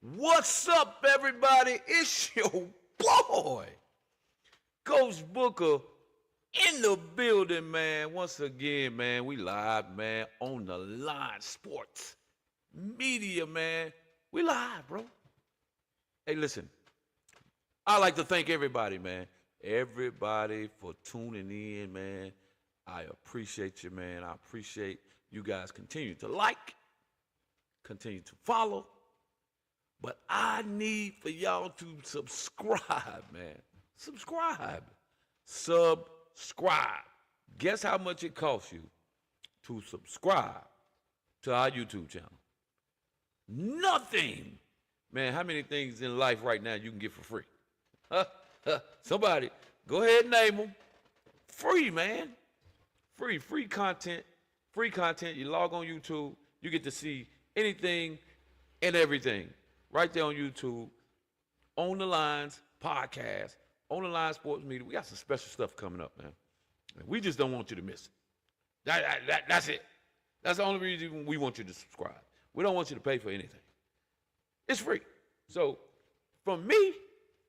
What's up, everybody? It's your boy, Coach Booker, in the building, man. Once again, man, we live, man, on the line sports media, man. We live, bro. Hey, listen, I like to thank everybody, man. Everybody for tuning in, man. I appreciate you, man. I appreciate you guys continue to like, continue to follow. But I need for y'all to subscribe, man. Subscribe. Subscribe. Guess how much it costs you to subscribe to our YouTube channel? Nothing. Man, how many things in life right now you can get for free? Somebody, go ahead and name them. Free, man. Free content. Free content. You log on YouTube, you get to see anything and everything. Right there on YouTube, OnDaLines podcast, OnDaLines Sports Media. We got some special stuff coming up, man. We just don't want you to miss it. That's it. That's the only reason we want you to subscribe. We don't want you to pay for anything. It's free. So from me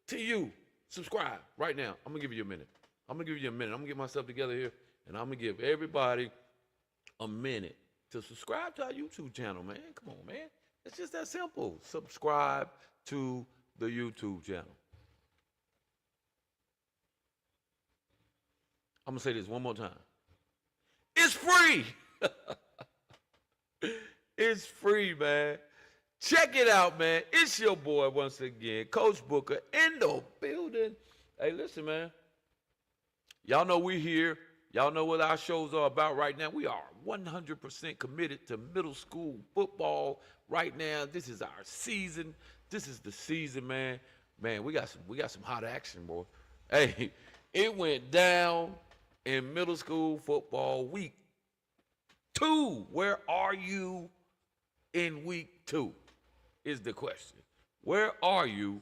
to you, subscribe right now. I'm going to give you a minute. I'm going to get myself together here, and I'm going to give everybody a minute to subscribe to our YouTube channel, man. Come on, man. It's just that simple. Subscribe to the YouTube channel. I'm going to say this one more time. It's free. It's free, man. Check it out, man. It's your boy once again, Coach Booker, in the building. Hey, listen, man. Y'all know we here. Y'all know what our shows are about right now. We are 100% committed to middle school football right now. This is our season. This is the season, man. Man, we got some hot action, boy. Hey, it went down in middle school football week 2. Where are you in week 2 is the question. Where are you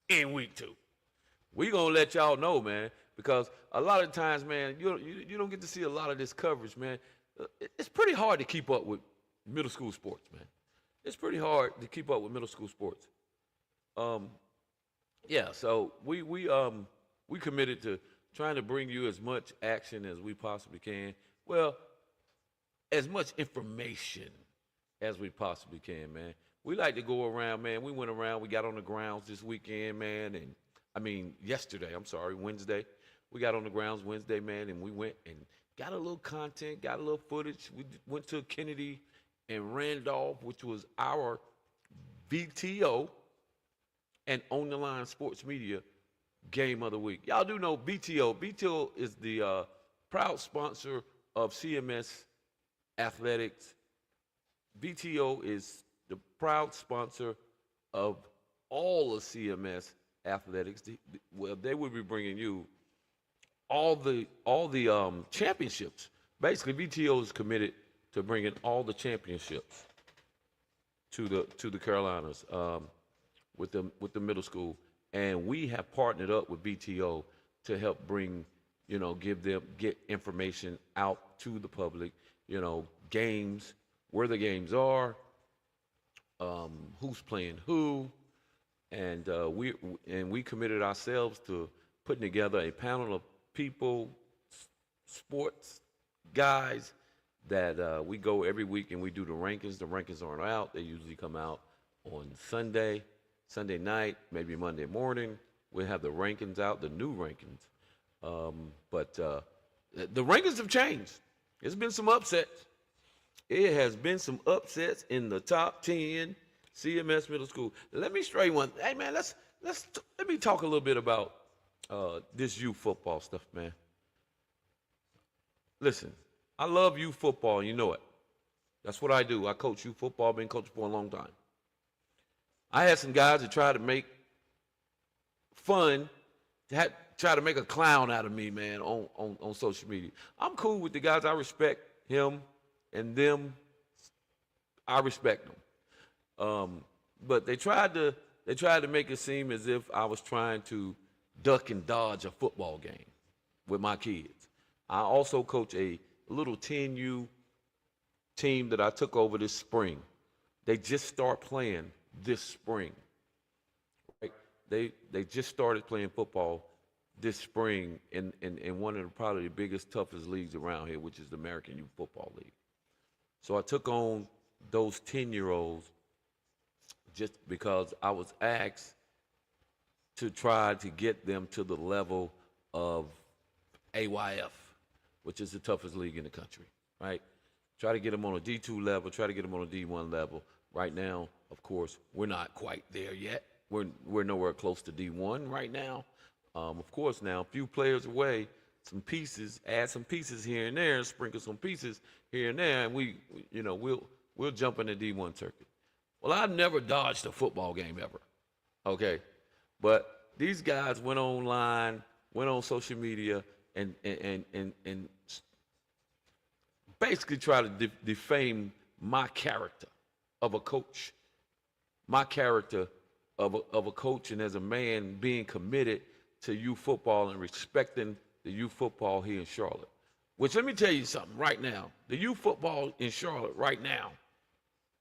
in week 2? We gonna let y'all know, man. Because a lot of times, man, you don't get to see a lot of this coverage, man. It's pretty hard to keep up with middle school sports, man. It's pretty hard to keep up with middle school sports. Yeah, so we committed to trying to bring you as much action as we possibly can. Well, as much information as we possibly can, man. We like to go around, man. We went around. We got on the grounds this weekend, man, yesterday. Wednesday. We got on the grounds Wednesday, man, and we went and got a little content, got a little footage. We went to Kennedy and Randolph, which was our VTO and OnDaLines Sports Media game of the week. Y'all do know BTO. BTO is the proud sponsor of CMS Athletics. BTO is the proud sponsor of all of CMS Athletics. Well, they will be bringing you all the championships. Basically, BTO is committed to bringing all the championships to the Carolinas with the middle school, and we have partnered up with BTO to help bring, get information out to the public. Games, where the games are, who's playing who. And we committed ourselves to putting together a panel of people, sports guys, that we go every week and we do the rankings. The rankings aren't out. They usually come out on Sunday night, maybe Monday morning. We'll have the rankings out, the new rankings. But the rankings have changed. There's been some upsets. It has been some upsets in the top 10 CMS Middle School. Let me straighten one. Hey, man, let me talk a little bit about this youth football stuff, man. Listen, I love youth football, you know it. That's what I do. I coach youth football, been coaching for a long time. I had some guys that tried to make fun, try to make a clown out of me, man, on social media. I'm cool with the guys. I respect him and them. I respect them. But they tried to make it seem as if I was trying to duck and dodge a football game with my kids. I also coach a little 10U team that I took over this spring. They just start playing this spring. Right? They just started playing football this spring in one of the probably the biggest, toughest leagues around here, which is the American Youth Football League. So I took on those 10-year-olds just because I was asked to try to get them to the level of AYF, which is the toughest league in the country, right? Try to get them on a D2 level, try to get them on a D1 level. Right now, of course, we're not quite there yet. We're nowhere close to D1 right now. Of course, now a few players away, some pieces, add some pieces here and there, sprinkle some pieces here and there, and we'll jump in the D1 circuit. Well, I've never dodged a football game ever, okay? But these guys went online, went on social media, and basically try to defame my character of a coach, my character of a coach, and as a man being committed to youth football and respecting the youth football here in Charlotte. Which, let me tell you something right now. The youth football in Charlotte right now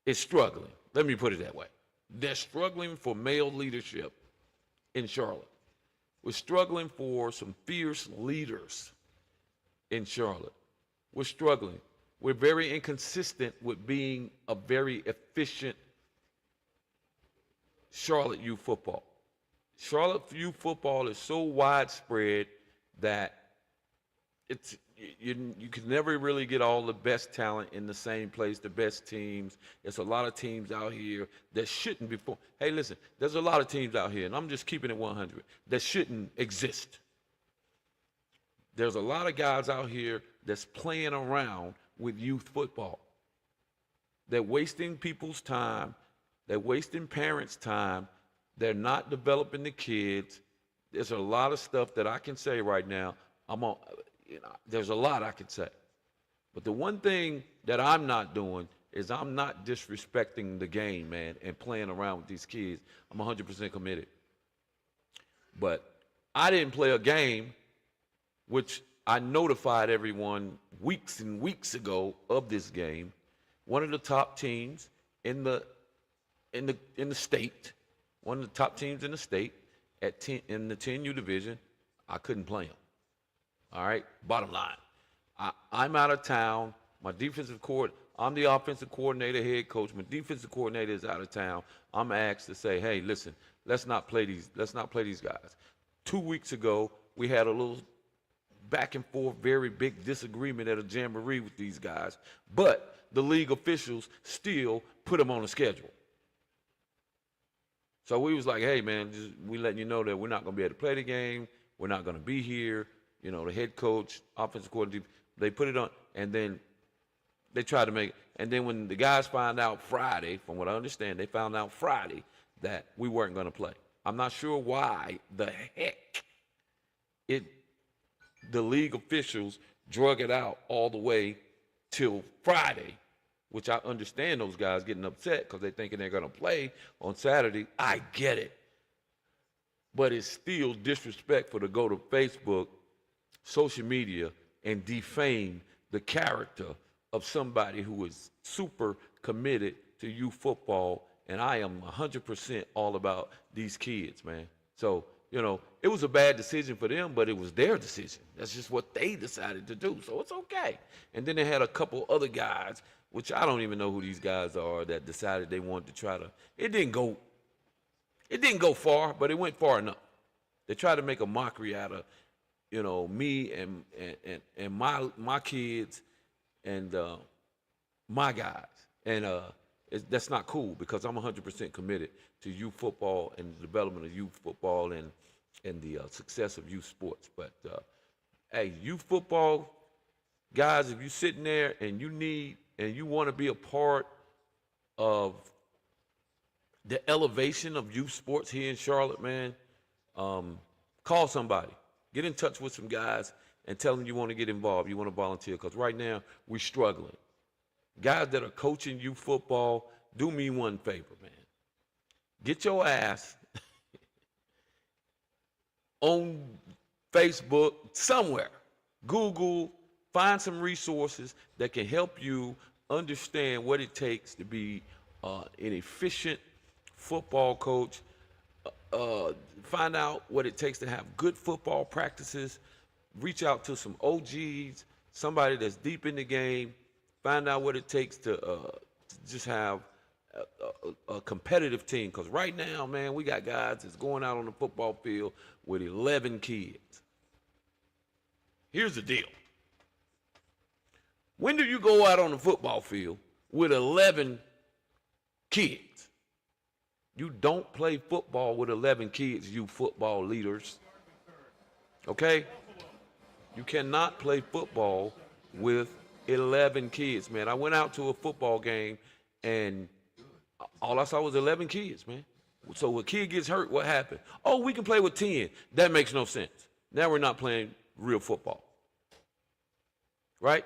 is struggling. Let me put it that way. They're struggling for male leadership in Charlotte. We're struggling for some fierce leaders in Charlotte. We're struggling. We're very inconsistent with being a very efficient Charlotte youth football. Charlotte youth football is so widespread that you can never really get all the best talent in the same place, the best teams. There's a lot of teams out here that shouldn't be. Hey, listen, there's a lot of teams out here, and I'm just keeping it 100, that shouldn't exist. There's a lot of guys out here that's playing around with youth football. They're wasting people's time. They're wasting parents' time. They're not developing the kids. There's a lot of stuff that I can say right now. There's a lot I can say. But the one thing that I'm not doing is I'm not disrespecting the game, man, and playing around with these kids. I'm 100% committed. But I didn't play a game, which I notified everyone weeks and weeks ago of this game. One of the top teams in the state, one of the top teams in the state in the 10U division, I couldn't play them. All right, bottom line. I'm out of town. My defensive coordinator, I'm the offensive coordinator, head coach. My defensive coordinator is out of town. I'm asked to say, hey, listen, let's not play these guys. 2 weeks ago, we had a little back and forth, very big disagreement at a jamboree with these guys, but the league officials still put them on the schedule. So we was like, hey, man, we letting you know that we're not going to be able to play the game. We're not going to be here. You know, the head coach, offensive coordinator, they put it on, and then they tried to make it. And then when the guys found out Friday, from what I understand, they found out Friday that we weren't going to play. I'm not sure why the heck the league officials drug it out all the way till Friday, which I understand those guys getting upset because they're thinking they're going to play on Saturday. I get it. But it's still disrespectful to go to Facebook, social media, and defame the character of somebody who is super committed to youth football, and I am 100% all about these kids, man. So, it was a bad decision for them, but it was their decision. That's just what they decided to do, so it's okay. And then they had a couple other guys, which I don't even know who these guys are, that decided they wanted to try to. It didn't go far, but it went far enough. They tried to make a mockery out of, me and my kids and my guys, and that's not cool because I'm 100% committed to youth football and the development of youth football and the success of youth sports. But hey, youth football guys, if you're sitting there and you want to be a part of the elevation of youth sports here in Charlotte, man, call somebody. Get in touch with some guys and tell them you want to get involved, you want to volunteer, because right now we're struggling. Guys that are coaching youth football, do me one favor, man. Get your ass on Facebook, somewhere. Google, find some resources that can help you understand what it takes to be an efficient football coach, find out what it takes to have good football practices, reach out to some OGs, somebody that's deep in the game, find out what it takes to just have a competitive team. Because right now, man, we got guys that's going out on the football field with 11 kids. Here's the deal. When do you go out on the football field with 11 kids? You don't play football with 11 kids, you football leaders. Okay? You cannot play football with 11 kids, man. I went out to a football game, and all I saw was 11 kids, man. So when a kid gets hurt, what happened? Oh, we can play with 10. That makes no sense. Now we're not playing real football. Right?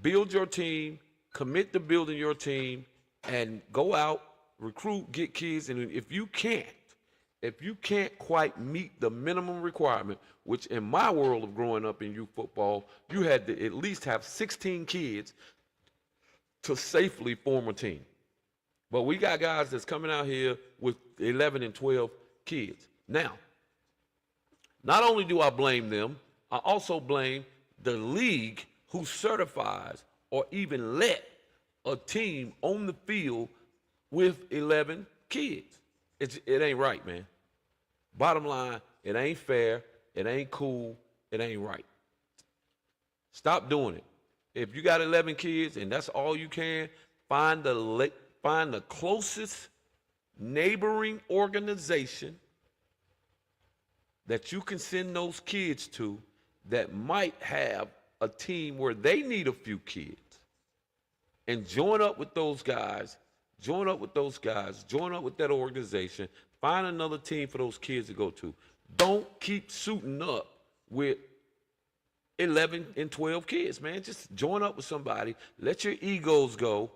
Build your team, commit to building your team, and go out, recruit, get kids. And if you can't quite meet the minimum requirement, which in my world of growing up in youth football, you had to at least have 16 kids to safely form a team. But we got guys that's coming out here with 11 and 12 kids. Now, not only do I blame them, I also blame the league who certifies or even let a team on the field with 11 kids. It ain't right, man. Bottom line, it ain't fair, it ain't cool, it ain't right. Stop doing it. If you got 11 kids and that's all you can, find the closest neighboring organization that you can send those kids to that might have a team where they need a few kids, and join up with those guys, join up with that organization, find another team for those kids to go to. Don't keep suiting up with 11 and 12 kids, man. Just join up with somebody, let your egos go,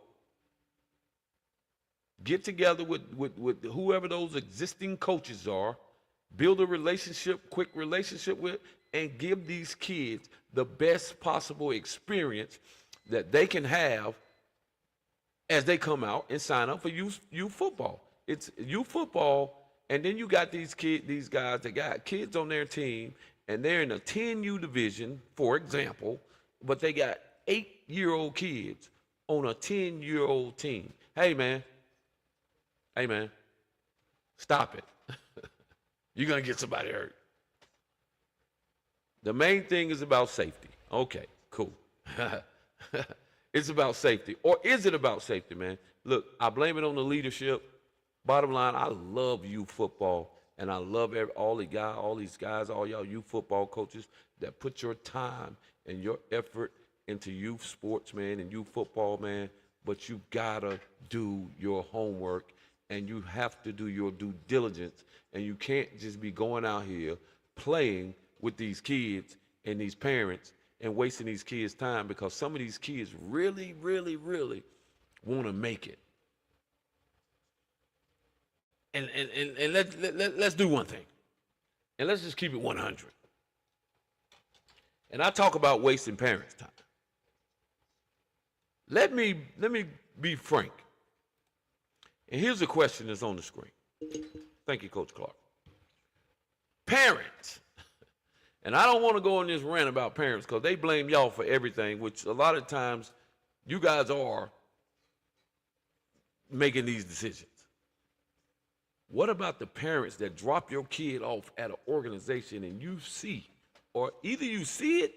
get together with whoever those existing coaches are, build a quick relationship with, and give these kids the best possible experience that they can have as they come out and sign up for youth football. It's youth football, and then you got these guys that got kids on their team, and they're in a 10U division, for example, but they got 8-year-old kids on a 10-year-old team. Hey, man, stop it. You're going to get somebody hurt. The main thing is about safety. Okay, cool. It's about safety. Or is it about safety, man? Look, I blame it on the leadership. Bottom line, I love youth football, and I love all these guys, all y'all youth football coaches that put your time and your effort into youth sports, man, and youth football, man. But you gotta do your homework, and you have to do your due diligence, and you can't just be going out here playing with these kids and these parents and wasting these kids' time, because some of these kids really, really, really want to make it. And let's do one thing, and let's just keep it 100. And I talk about wasting parents' time. Let me be frank. And here's the question that's on the screen. Thank you, Coach Clark. Parents. And I don't want to go on this rant about parents because they blame y'all for everything, which a lot of times you guys are making these decisions. What about the parents that drop your kid off at an organization and you see, or either you see it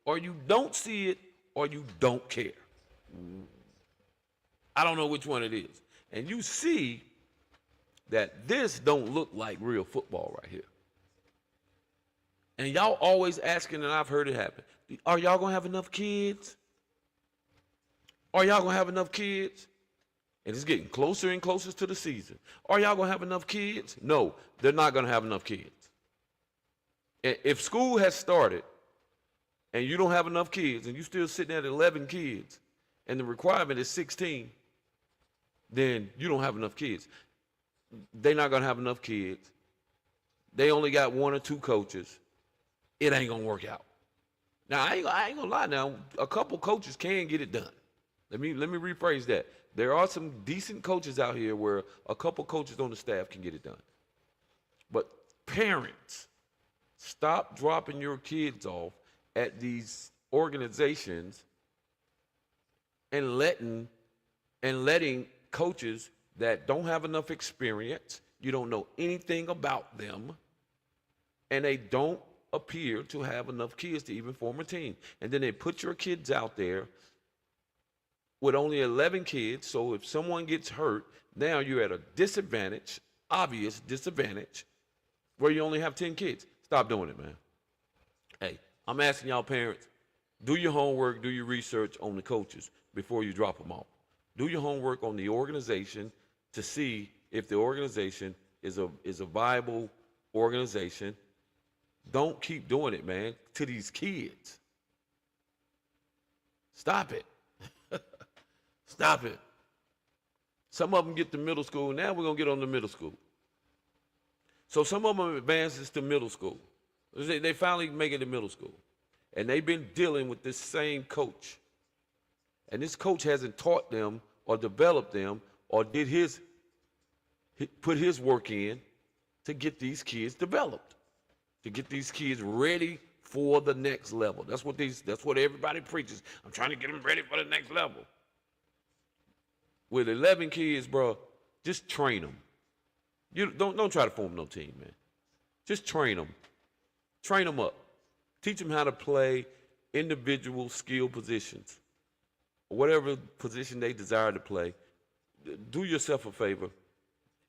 or you don't see it or you don't care? I don't know which one it is. And you see that this don't look like real football right here. And y'all always asking, and I've heard it happen, are y'all going to have enough kids? Are y'all going to have enough kids? And it's getting closer and closer to the season. Are y'all going to have enough kids? No, they're not going to have enough kids. And if school has started and you don't have enough kids and you're still sitting at 11 kids and the requirement is 16, then you don't have enough kids. They're not going to have enough kids. They only got 1 or 2 coaches. It ain't going to work out. Now, I ain't going to lie now. A couple coaches can get it done. Let me rephrase that. There are some decent coaches out here where a couple coaches on the staff can get it done. But parents, stop dropping your kids off at these organizations and letting coaches that don't have enough experience, you don't know anything about them, and they don't appear to have enough kids to even form a team. And then they put your kids out there with only 11 kids, so if someone gets hurt, now you're at a disadvantage, obvious disadvantage, where you only have 10 kids. Stop doing it, man. Hey, I'm asking y'all parents, do your homework, do your research on the coaches before you drop them off. Do your homework on the organization to see if the organization is a viable organization. Don't keep doing it, man, to these kids. Stop it. Stop it. Some of them get to middle school. Now we're going to get on the middle school. So some of them advances to middle school. They finally make it to middle school. And they've been dealing with this same coach. And this coach hasn't taught them or developed them or put his work in to get these kids developed, to get these kids ready for the next level. That's what everybody preaches. I'm trying to get them ready for the next level. With 11 kids, bro, just train them. You don't try to form no team, man. Just train them. Train them up. Teach them how to play individual skill positions, whatever position they desire to play. Do yourself a favor.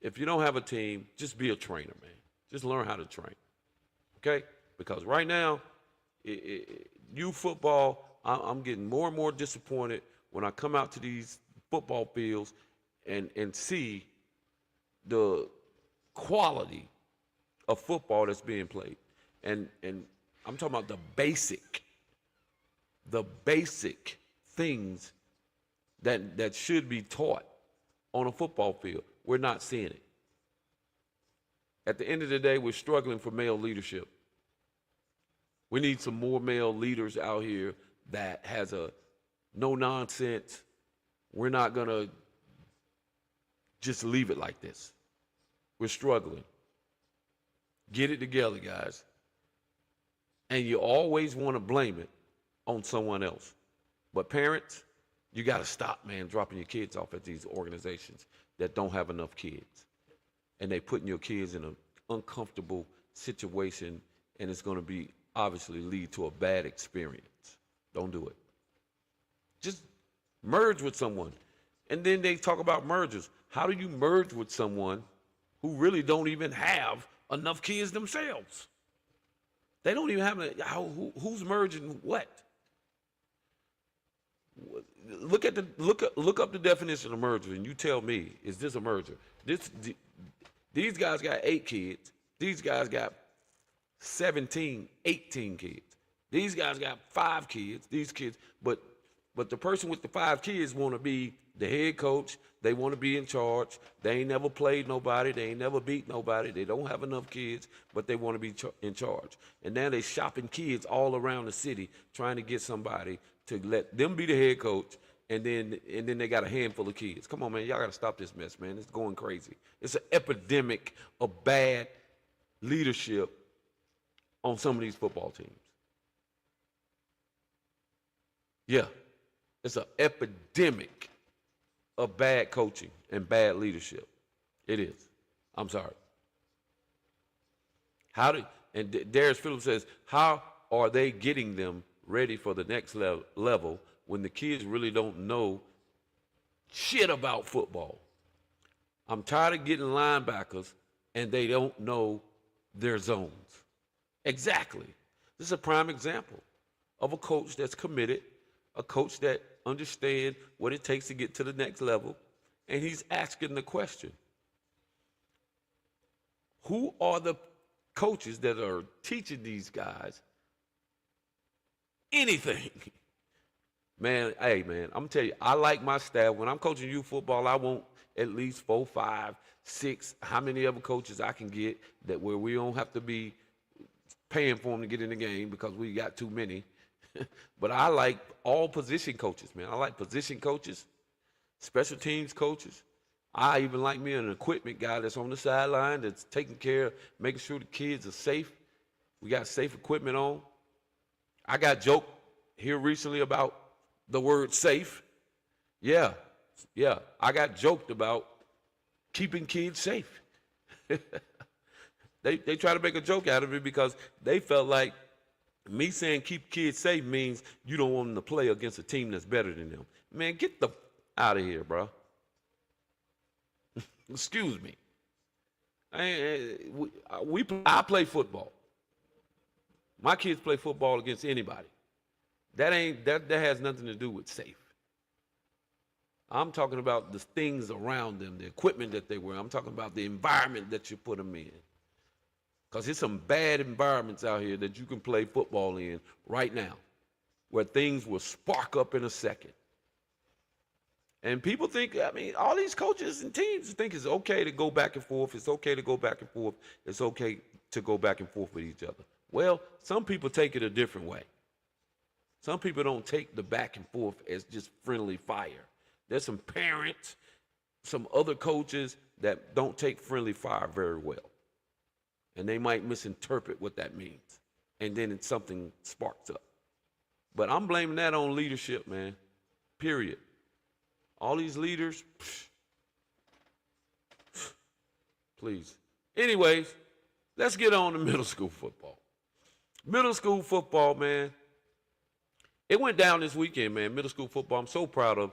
If you don't have a team, just be a trainer, man. Just learn how to train, okay? Because right now, youth football, I'm getting more and more disappointed when I come out to these football fields and see the quality of football that's being played. And I'm talking about the basic things that should be taught on a football field. We're not seeing it. At the end of the day, we're struggling for male leadership. We need some more male leaders out here that has a no nonsense. We're not going to just leave it like this. We're struggling. Get it together, guys. And you always want to blame it on someone else. But parents, you got to stop, man, dropping your kids off at these organizations that don't have enough kids. And they putting your kids in an uncomfortable situation, and it's going to be obviously lead to a bad experience. Don't do it. Just merge with someone. And then they talk about mergers. How do you merge with someone who really don't even have enough kids themselves? They don't even have who's merging what? Look up the definition of merger, and you tell me, is this a merger? These guys got 8 kids. These guys got 17, 18 kids. These guys got 5 kids. These kids, but the person with the 5 kids want to be the head coach. They want to be in charge. They ain't never played nobody. They ain't never beat nobody. They don't have enough kids, but they want to be in charge. And now they shopping kids all around the city trying to get somebody to let them be the head coach, and then they got a handful of kids. Come on, man, y'all got to stop this mess, man. It's going crazy. It's an epidemic of bad leadership on some of these football teams. Yeah, it's an epidemic of bad coaching and bad leadership. It is. I'm sorry. And Darius Phillips says, how are they getting them ready for the next level when the kids really don't know shit about football? I'm tired of getting linebackers and they don't know their zones. Exactly. This is a prime example of a coach that's committed, a coach that understands what it takes to get to the next level, and he's asking the question, who are the coaches that are teaching these guys anything? Man, hey, man, I'm going to tell you, I like my staff. When I'm coaching youth football, I want at least 4, 5, 6, how many other coaches I can get that where we don't have to be paying for them to get in the game because we got too many. But I like all position coaches, man. I like position coaches special teams coaches. I even like me an equipment guy that's on the sideline that's taking care of making sure the kids are safe. We got safe equipment on. I got joked here recently about the word safe. Yeah, I got joked about keeping kids safe. They try to make a joke out of it because they felt like me saying keep kids safe means you don't want them to play against a team that's better than them. Man, get the out of here, bro. Excuse me. I play football. My kids play football against anybody. That has nothing to do with safe. I'm talking about the things around them, the equipment that they wear. I'm talking about the environment that you put them in. Because there's some bad environments out here that you can play football in right now, where things will spark up in a second. And people think, all these coaches and teams think it's okay to go back and forth. It's okay to go back and forth. It's okay to go back and forth with each other. Well, some people take it a different way. Some people don't take the back and forth as just friendly fire. There's some parents, some other coaches that don't take friendly fire very well. And they might misinterpret what that means. And then something sparks up. But I'm blaming that on leadership, man. Period. All these leaders, please. Anyways, let's get on to middle school football. Middle school football, man. It went down this weekend, man. Middle school football. I'm so proud of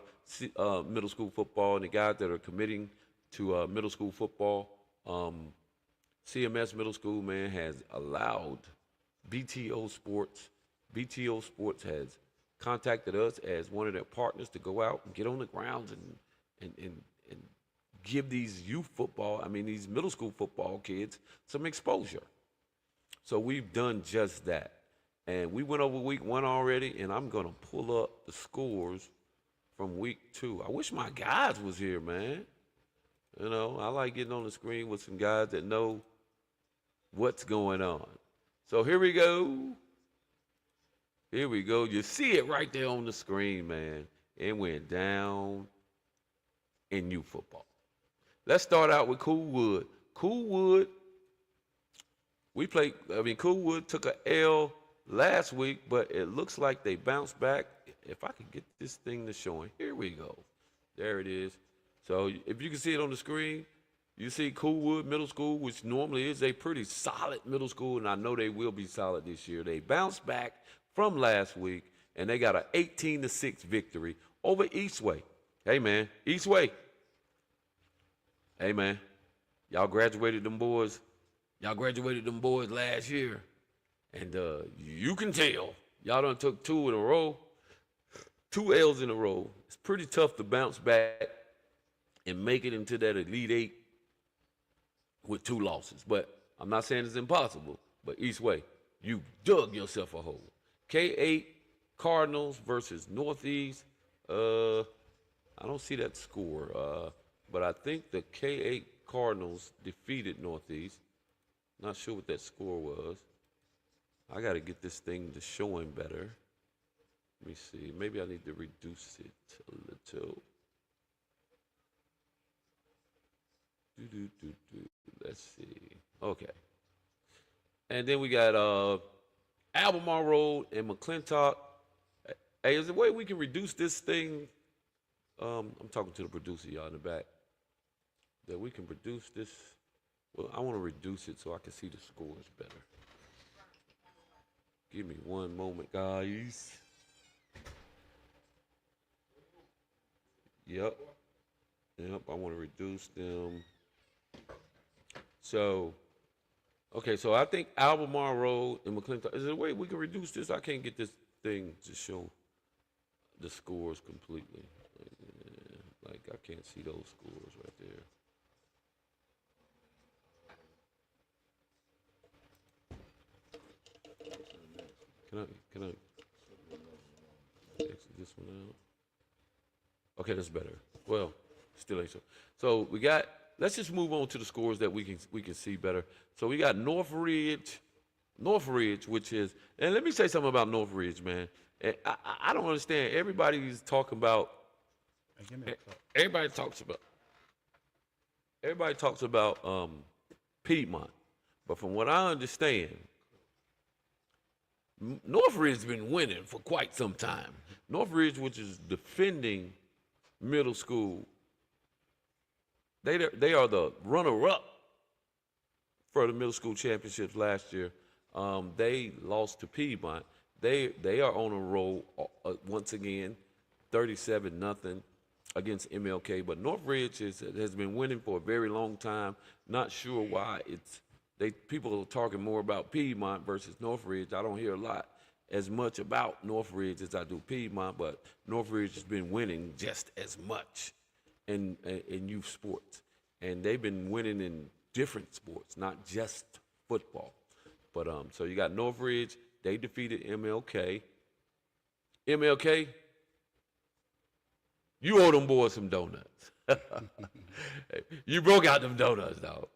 middle school football and the guys that are committing to middle school football. CMS Middle School, man, has allowed BTO Sports. BTO Sports has contacted us as one of their partners to go out and get on the grounds and give these youth football, these middle school football kids some exposure. So we've done just that. And we went over week 1 already, and I'm going to pull up the scores from week 2. I wish my guys was here, man. You know, I like getting on the screen with some guys that know what's going on. So here we go. Here we go. You see it right there on the screen, man. It went down in youth football. Let's start out with Coolwood. Coolwood took a L last week, but it looks like they bounced back. If I could get this thing to showing. Here we go. There it is. So if you can see it on the screen, you see Coolwood Middle School, which normally is a pretty solid middle school, and I know they will be solid this year. They bounced back from last week, and they got an 18-6 victory over Eastway. Hey, man, Eastway. Hey, man, y'all graduated them boys. Y'all graduated them boys last year, and you can tell. Y'all done took 2 in a row, 2 L's in a row. It's pretty tough to bounce back and make it into that Elite 8 with 2 losses. But I'm not saying it's impossible, but Eastway, you dug yourself a hole. K8 Cardinals versus Northeast. I don't see that score, but I think the K8 Cardinals defeated Northeast. Not sure what that score was. I got to get this thing to showing better. Let me see. Maybe I need to reduce it a little. Let's see. Okay. And then we got Albemarle Road and McClintock. Hey, is there a way we can reduce this thing? I'm talking to the producer, y'all, in the back. That we can reduce this. Well, I want to reduce it so I can see the scores better. Give me one moment, guys. Yep, I want to reduce them. So, okay, so I think Albemarle Road and McClintock. Is there a way we can reduce this? I can't get this thing to show the scores completely. Like, I can't see those scores right there. Can I exit this one out? Okay, that's better. Well, still ain't so. So we got. Let's just move on to the scores that we can see better. So we got Northridge, which is. And let me say something about Northridge, man. I don't understand. Everybody's talking about Give me a cup. Everybody talks about Piedmont, but from what I understand, Northridge's been winning for quite some time. Northridge, which is defending middle school, they are the runner-up for the middle school championships last year. They lost to Piedmont. They are on a roll once again, 37-0 against MLK. But Northridge has been winning for a very long time. Not sure why people are talking more about Piedmont versus Northridge. I don't hear a lot as much about Northridge as I do Piedmont, but Northridge has been winning just as much in youth sports, and they've been winning in different sports, not just football. But so you got Northridge. They defeated MLK. MLK, you owe them boys some donuts. You broke out them donuts, dog.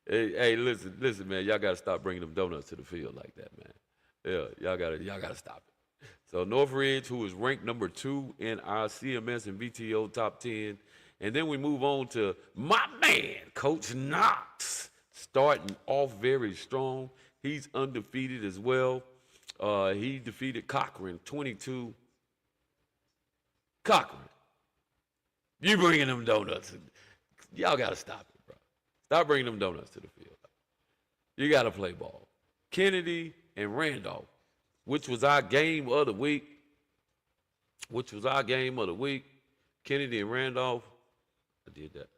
Hey, listen, man. Y'all gotta stop bringing them donuts to the field like that, man. Yeah, y'all gotta stop it. So Northridge, who is ranked number 2 in our CMS and VTO top 10, and then we move on to my man, Coach Knox, starting off very strong. He's undefeated as well. He defeated Cochran 22. Cochran, you bringing them donuts? Y'all gotta stop it, bro. Stop bringing them donuts to the field. You gotta play ball. Kennedy and Randolph, which was our game of the week. Kennedy and Randolph. I did that.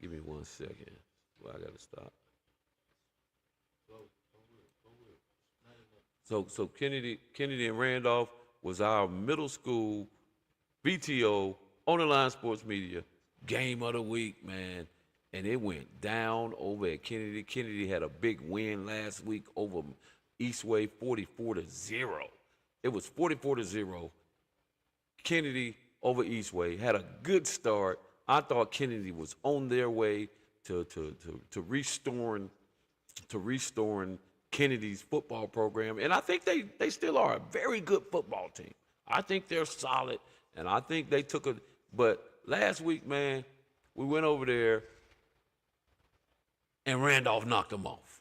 Give me 1 second. Well, I gotta stop. So Kennedy and Randolph was our middle school VTO OnDaLines Sports Media game of the week, man. And it went down over at Kennedy. Kennedy had a big win last week over Eastway, 44-0. It was 44-0. Kennedy over Eastway had a good start. I thought Kennedy was on their way to restoring Kennedy's football program, and I think they still are a very good football team. I think they're solid, and I think they took a. But last week, man, we went over there, and Randolph knocked them off.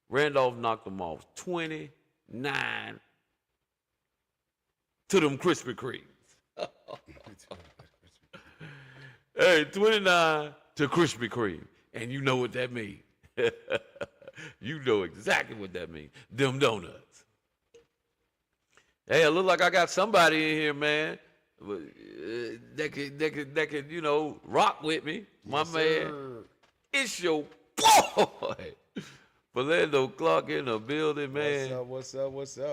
29 to them Krispy Kremes. Hey, 29 to Krispy Kreme, and you know what that means. You know exactly what that means. Them donuts. Hey, it look like I got somebody in here, man, that could rock with me. My Yes, man, sir. it's your boy, Philando Clark in the building, man. What's up,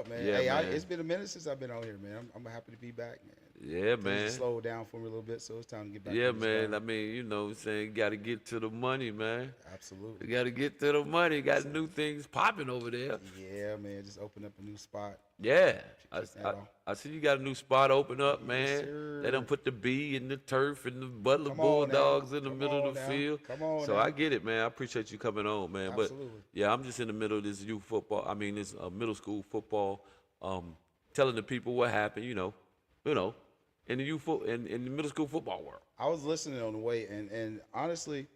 man? Yeah, Hey, man. It's been a minute since I've been on here, man. I'm happy to be back, man. Yeah, Things man. slowed down for me a little bit, so it's time to get back. Yeah, on this man. grind. I mean, you know what I'm saying? You got to get to the money, man. Absolutely. You got to get to the money. Got new things popping over there. Yeah, man. Just open up a new spot. Yeah. that off. I see you got a new spot open up, man. sir. They done put the B in the turf and the Butler Come on now. Bulldogs in the Come middle on of the now. field. Come on So now. I get it, man. I appreciate you coming on, man. Absolutely. But yeah, I'm just in the middle of this youth football. I mean, this middle school football, telling the people what happened, you know, in the in the middle school football world. I was listening on the way, and honestly,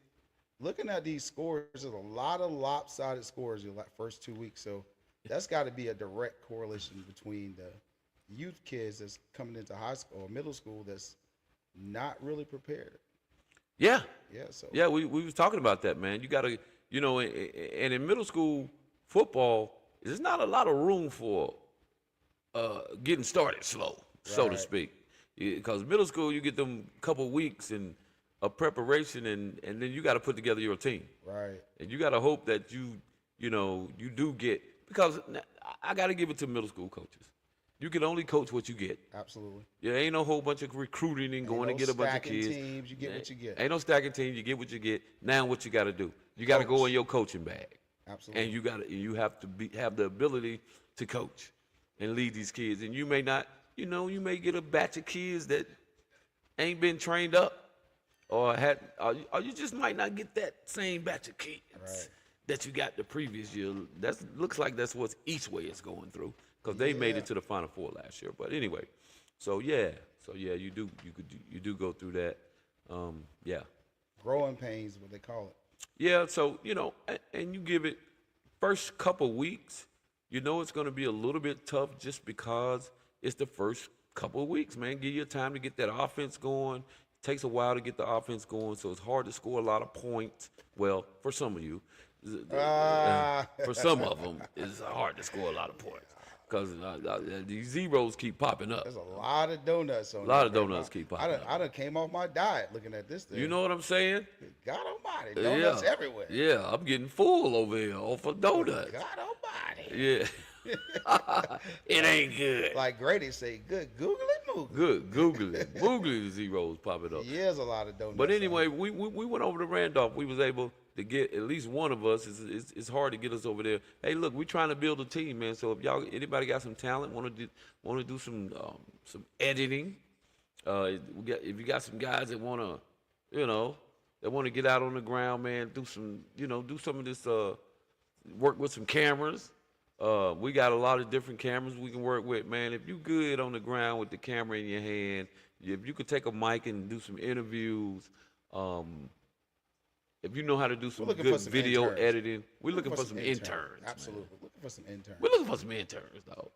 looking at these scores, there's a lot of lopsided scores in the first 2 weeks. So that's got to be a direct correlation between the youth kids that's coming into high school or middle school that's not really prepared. Yeah. Yeah. So Yeah, we was talking about that, man. You got to, and in middle school football, there's not a lot of room for getting started slow, so to Right. speak. Because middle school, you get them couple weeks and of preparation, and then you got to put together your team. right. And you got to hope that you do get, because I got to give it to middle school coaches. You can only coach what you get. Absolutely. There ain't no whole bunch of recruiting and going to get a bunch of stacking kids. teams, you get what you get. Ain't no stacking teams. You get what you get. Now what you got to do? You got to go in your coaching bag, Absolutely. and you have to have the ability to coach and lead these kids. And you may not, you may get a batch of kids that ain't been trained up, or you just might not get that same batch of kids Right. that you got the previous year. Looks like that's what Eastway is going through, because they made Yeah. it to the Final Four last year. But anyway, So yeah, you do go through that. Yeah, Growing pains, what they call it. yeah. So and you give it first couple weeks. You know it's going to be a little bit tough just because it's the first couple of weeks, man. Give you time to get that offense going. It takes a while to get the offense going, so it's hard to score a lot of points. Well, for some of you, for some of them, it's hard to score a lot of points because these zeros keep popping up. There's a lot of donuts on A lot of there, donuts keep popping up. I done came off my diet looking at this thing. You know what I'm saying? God almighty, donuts everywhere. Yeah, I'm getting full over here off of donuts. God almighty. Yeah. It ain't good. Like Grady say, good Google it, Moogle. Good. Google it. Google the zeros popping up. Yeah, there's a lot of donuts. But anyway, we went over to Randolph. We was able to get at least one of us. It's hard to get us over there. Hey, look, we're trying to build a team, man. So if anybody got some talent, want to do some editing, if you got some guys that want to get out on the ground, man, do some of this work with some cameras. We got a lot of different cameras we can work with, man. If you good on the ground with the camera in your hand, if you could take a mic and do some interviews, if you know how to do some good video editing, we're looking for some interns. Absolutely, man. looking for some interns. We're looking for some interns, though.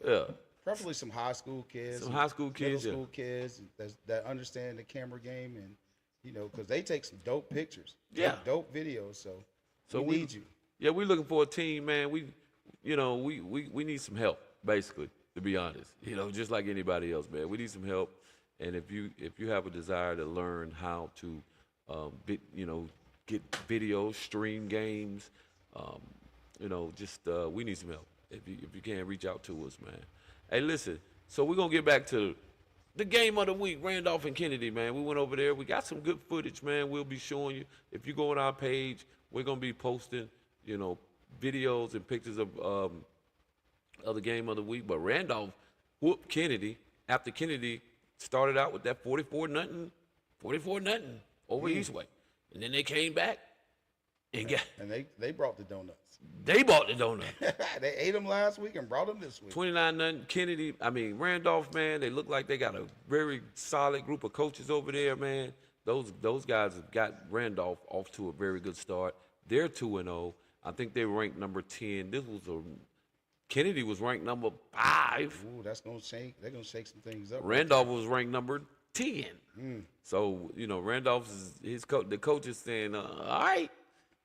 Yeah. Preferably some high school kids. Some high school kids, middle school kids that understand the camera game and because they take some dope pictures. Yeah. Dope videos. So we need you. Yeah, we're looking for a team, man. We need some help, basically, to be honest. Just like anybody else, man. We need some help. And if you have a desire to learn how to, get videos, stream games, we need some help. If you can, reach out to us, man. Hey, listen. So we're gonna get back to the game of the week, Randolph and Kennedy, man. We went over there. We got some good footage, man. We'll be showing you. If you go on our page, we're gonna be posting, videos and pictures of the game of the week. But Randolph whooped Kennedy after Kennedy started out with that 44-0 over Eastway. And then they came back and they brought the donuts. They bought the donut. They ate them last week and brought them this week. 29-0. Randolph, man, they look like they got a very solid group of coaches over there, man. Those guys have got Randolph off to a very good start. They're 2-0. I think they ranked number 10. Kennedy was ranked number 5. Ooh, that's gonna shake. They're gonna shake some things up. Randolph was ranked number 10. So Randolph the coach is saying, all right,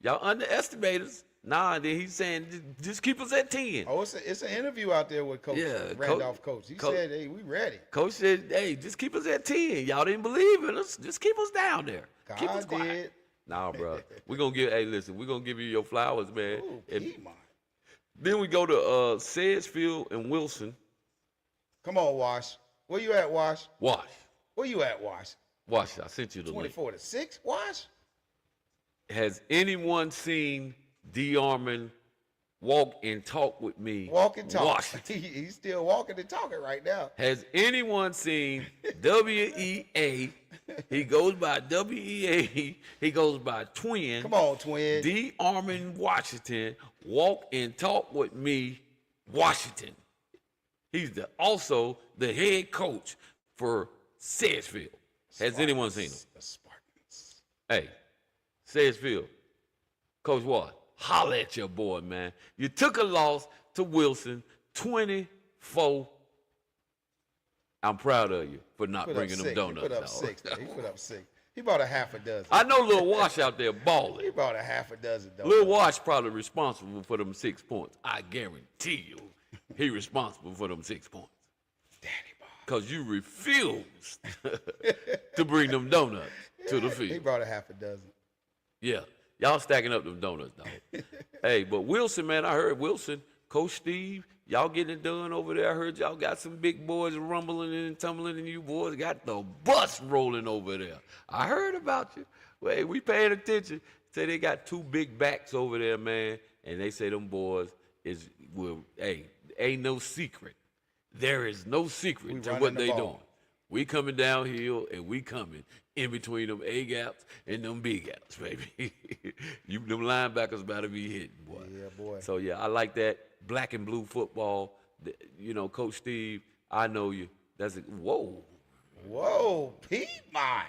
y'all underestimate us. Nah, then he's saying just keep us at 10. Oh, it's an interview out there with Coach Randolph. Coach, he said, "Hey, we ready." Coach said, "Hey, just keep us at 10. Y'all didn't believe in us. Just keep us down there. Keep us quiet." Did. Nah, bro. We're gonna give you your flowers, man. Ooh, then we go to Sedgefield and Wilson. Come on, Wash. Where you at, Wash? Wash. Where you at, Wash? Wash, I sent you the link. 24-6, Wash? Has anyone seen D. Armand walk and talk with me? Walk and talk. Washington. He's still walking and talking right now. Has anyone seen WEA? He goes by WEA. He goes by Twin. Come on, Twin. D. Armand Washington, walk and talk with me, Washington. He's also the head coach for Sedgefield. Has anyone seen him? The Spartans. Hey, Sedgefield, Coach Watt, holla at your boy, man. You took a loss to Wilson, 24. I'm proud of you for not bringing them donuts. He put up 6. He put up 6. He bought a half a dozen. I know Lil Wash out there balling. He bought a half a dozen donuts. Lil Wash probably responsible for them 6 points. I guarantee you, he responsible for them 6 points. Daddy boy. Because you refused to bring them donuts to the field. He brought a half a dozen. Yeah. Y'all stacking up them donuts, dog. Hey, but Wilson, man, I heard Wilson, Coach Steve, y'all getting it done over there. I heard y'all got some big boys rumbling and tumbling, and you boys got the bus rolling over there. I heard about you. Well, hey, we paying attention. Say they got 2 big backs over there, man, and they say them boys ain't no secret. There is no secret to what they doing. We coming downhill, and we coming in between them A-gaps and them B-gaps, baby. Them linebackers about to be hitting, boy. Yeah, boy. So, yeah, I like that. Black and blue football. Coach Steve, I know you. That's it. Whoa. Whoa, Piedmont.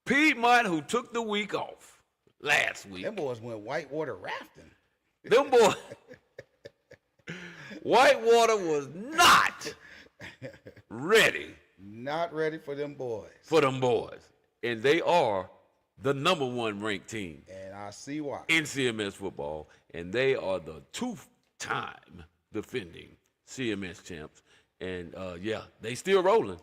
Piedmont, who took the week off last week. Them boys went whitewater rafting. Them boys. Whitewater was not ready Not ready for them boys. for them boys. And they are the #1 ranked team And I see why. in CMS football. And they are the 2-time defending CMS champs. And yeah, they still rolling.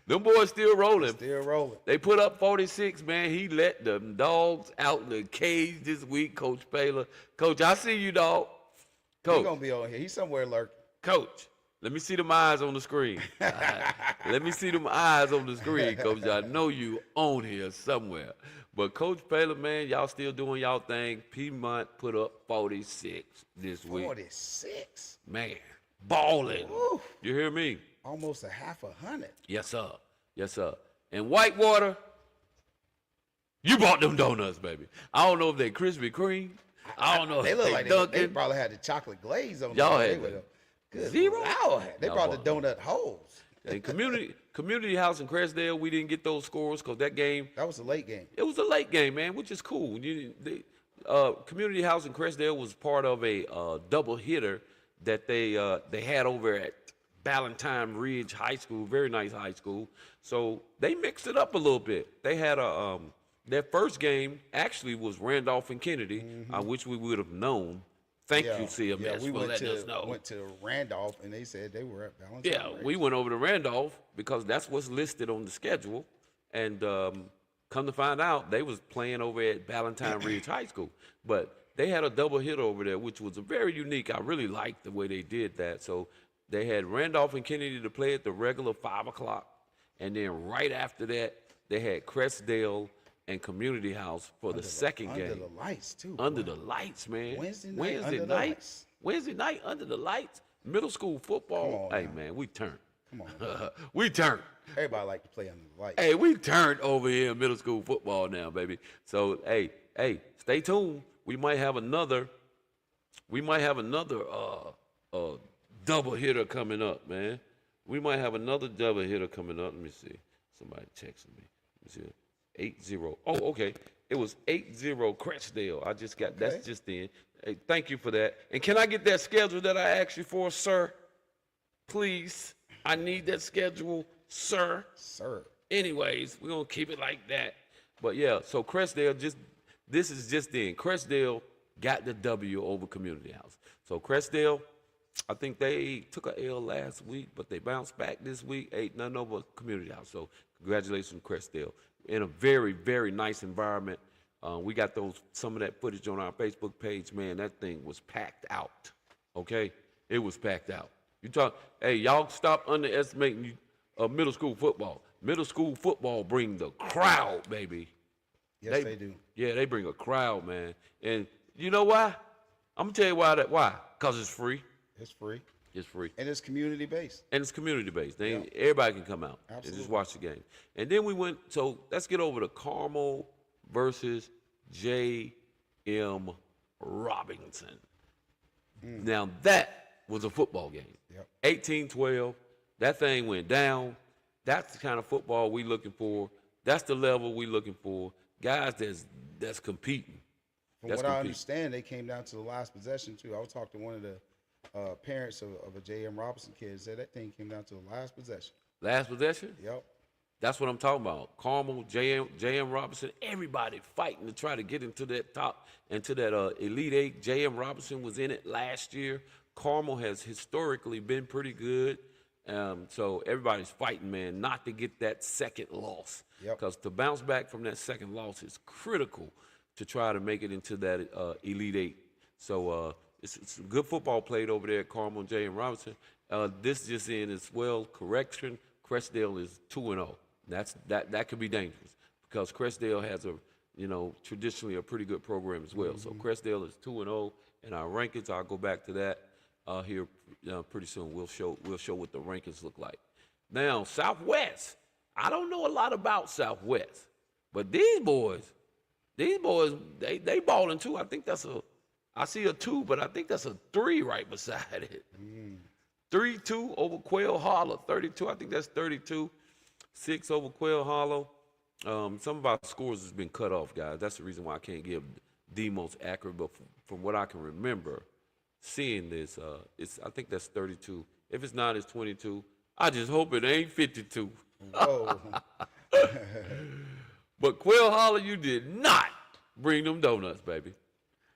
Them boys still rolling. Still rolling. They put up 46, man. He let the dogs out in the cage this week, Coach Paler. Coach, I see you, dog. He's Coach, going to be on here. He's somewhere lurking. Coach, let me see them eyes on the screen. Let me see them eyes on the screen, Coach. I know you on here somewhere. But Coach Paler, man, y'all still doing y'all thing. Piedmont put up 46 this week. 46. Man, balling. Woo. You hear me? Almost a half 100. Yes, sir. Yes, sir. And Whitewater, you bought them donuts, baby. I don't know if they Krispy Kreme. I don't know They if look they like Dunkin'. they probably had the chocolate glaze on them. Y'all They had were that. Good Zero? Lord. They Y'all brought the donut holes. And community house in Crestdale, we didn't get those scores because that game, That was a late game. it was a late game, man, which is cool. Community house in Crestdale was part of a double hitter that they had over at Ballantyne Ridge High School, very nice high school. So they mixed it up a little bit. They had their first game actually was Randolph and Kennedy, which we would have known. Thank you, CMS, Yeah, we for went letting us know. went to Randolph, and they said they were at Balance. Yeah, we went over to Randolph because that's what's listed on the schedule. And come to find out, they was playing over at Ballantyne Ridge High School. But they had a double hit over there, which was very unique. I really liked the way they did that. So they had Randolph and Kennedy to play at the regular 5 o'clock. And then right after that, they had Crestdale and Community House for the second game. Under the lights, too. Under the lights, man. Wednesday night under the lights. Wednesday night under the lights. Middle school football. Come on Hey, now. man, we turned. Come on. We turned. Everybody like to play under the lights. Hey, we turned over here in middle school football now, baby. So, hey, stay tuned. We might have another double hitter coming up, man. We might have another double hitter coming up. Let me see. Somebody texting me. Let me see. 8-0. Oh, okay. It was 8-0 Crestdale. I just got, that's just in. Hey, thank you for that. And can I get that schedule that I asked you for, sir? Please. I need that schedule, sir. Sir. Anyways, we're going to keep it like that. But yeah, so Crestdale this is just in. Crestdale got the W over Community House. So Crestdale, I think they took a L last week, but they bounced back this week, 8-0 over Community House. So congratulations, Crestdale. In a very, very nice environment. We got some of that footage on our Facebook page. Man, that thing was packed out. Okay? It was packed out. Hey, y'all stop underestimating middle school football. Middle school football bring the crowd, baby. Yes, they do. Yeah, they bring a crowd, man. And you know why? I'm going to tell you why. Because it's free. It's free. It's free. And it's community based. And it's community based. Everybody can come out and just watch the game. And then we went, so let's get over to Carmel versus J.M. Robinson. Now that was a football game. 18-12. That thing went down. That's the kind of football we looking for. That's the level we looking for. Guys that's competing. From what I understand, they came down to the last possession too. I was talking to one of the parents of a J.M. Robinson kid. Said that thing came down to the last possession. Last possession? Yep. That's what I'm talking about. Carmel, J.M. Robinson, everybody fighting to try to get into that top, into that Elite Eight. J.M. Robinson was in it last year. Carmel has historically been pretty good. So everybody's fighting, man, not to get that second loss. Because to bounce back from that second loss is critical to try to make it into that Elite Eight. So it's good football played over there at Carmel and J.M. Robinson. This just in as well, correction, Crestdale is 2-0. That could be dangerous because Crestdale has traditionally a pretty good program as well. So Crestdale is 2-0 in our rankings. I'll go back to that here pretty soon. We'll show what the rankings look like. Now Southwest, I don't know a lot about Southwest, but these boys, they balling too. I think I see a 2, but I think that's a 3 right beside it. 3-2 over Quail Hollow. 32, I think that's 32. 6 over Quail Hollow. Some of our scores has been cut off, guys. That's the reason why I can't give the most accurate. But from what I can remember, seeing this, I think that's 32. If it's not, it's 22. I just hope it ain't 52. Whoa. But Quail Hollow, you did not bring them donuts, baby.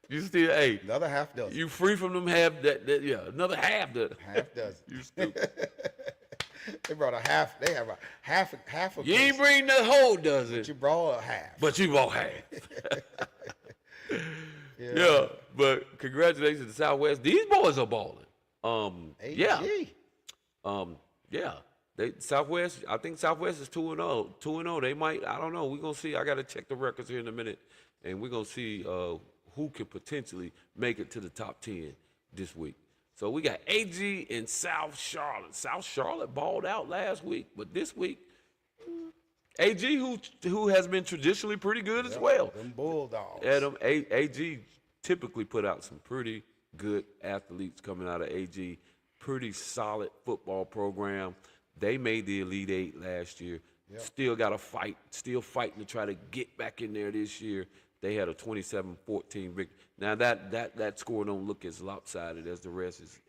You still ate. Another half dozen. You free from them half another half dozen. Half dozen. You stupid. They brought a half. They have a half a You case, ain't bring the whole dozen. but you brought a half. But you bought half. Yeah. But congratulations to Southwest. These boys are balling. Yeah. AG. Yeah. Southwest, I think Southwest is 2-0. 2-0. They might, I don't know. We're going to see. I got to check the records here in a minute. And we're going to see who can potentially make it to the top 10 this week. So we got AG and South Charlotte. South Charlotte balled out last week, but this week, AG, who has been traditionally pretty good as well. Them Bulldogs. AG typically put out some pretty good athletes coming out of AG. Pretty solid football program. They made the Elite Eight last year. Yep. Still got to fight. Still fighting to try to get back in there this year. They had a 27-14 victory. Now that score don't look as lopsided as the rest is.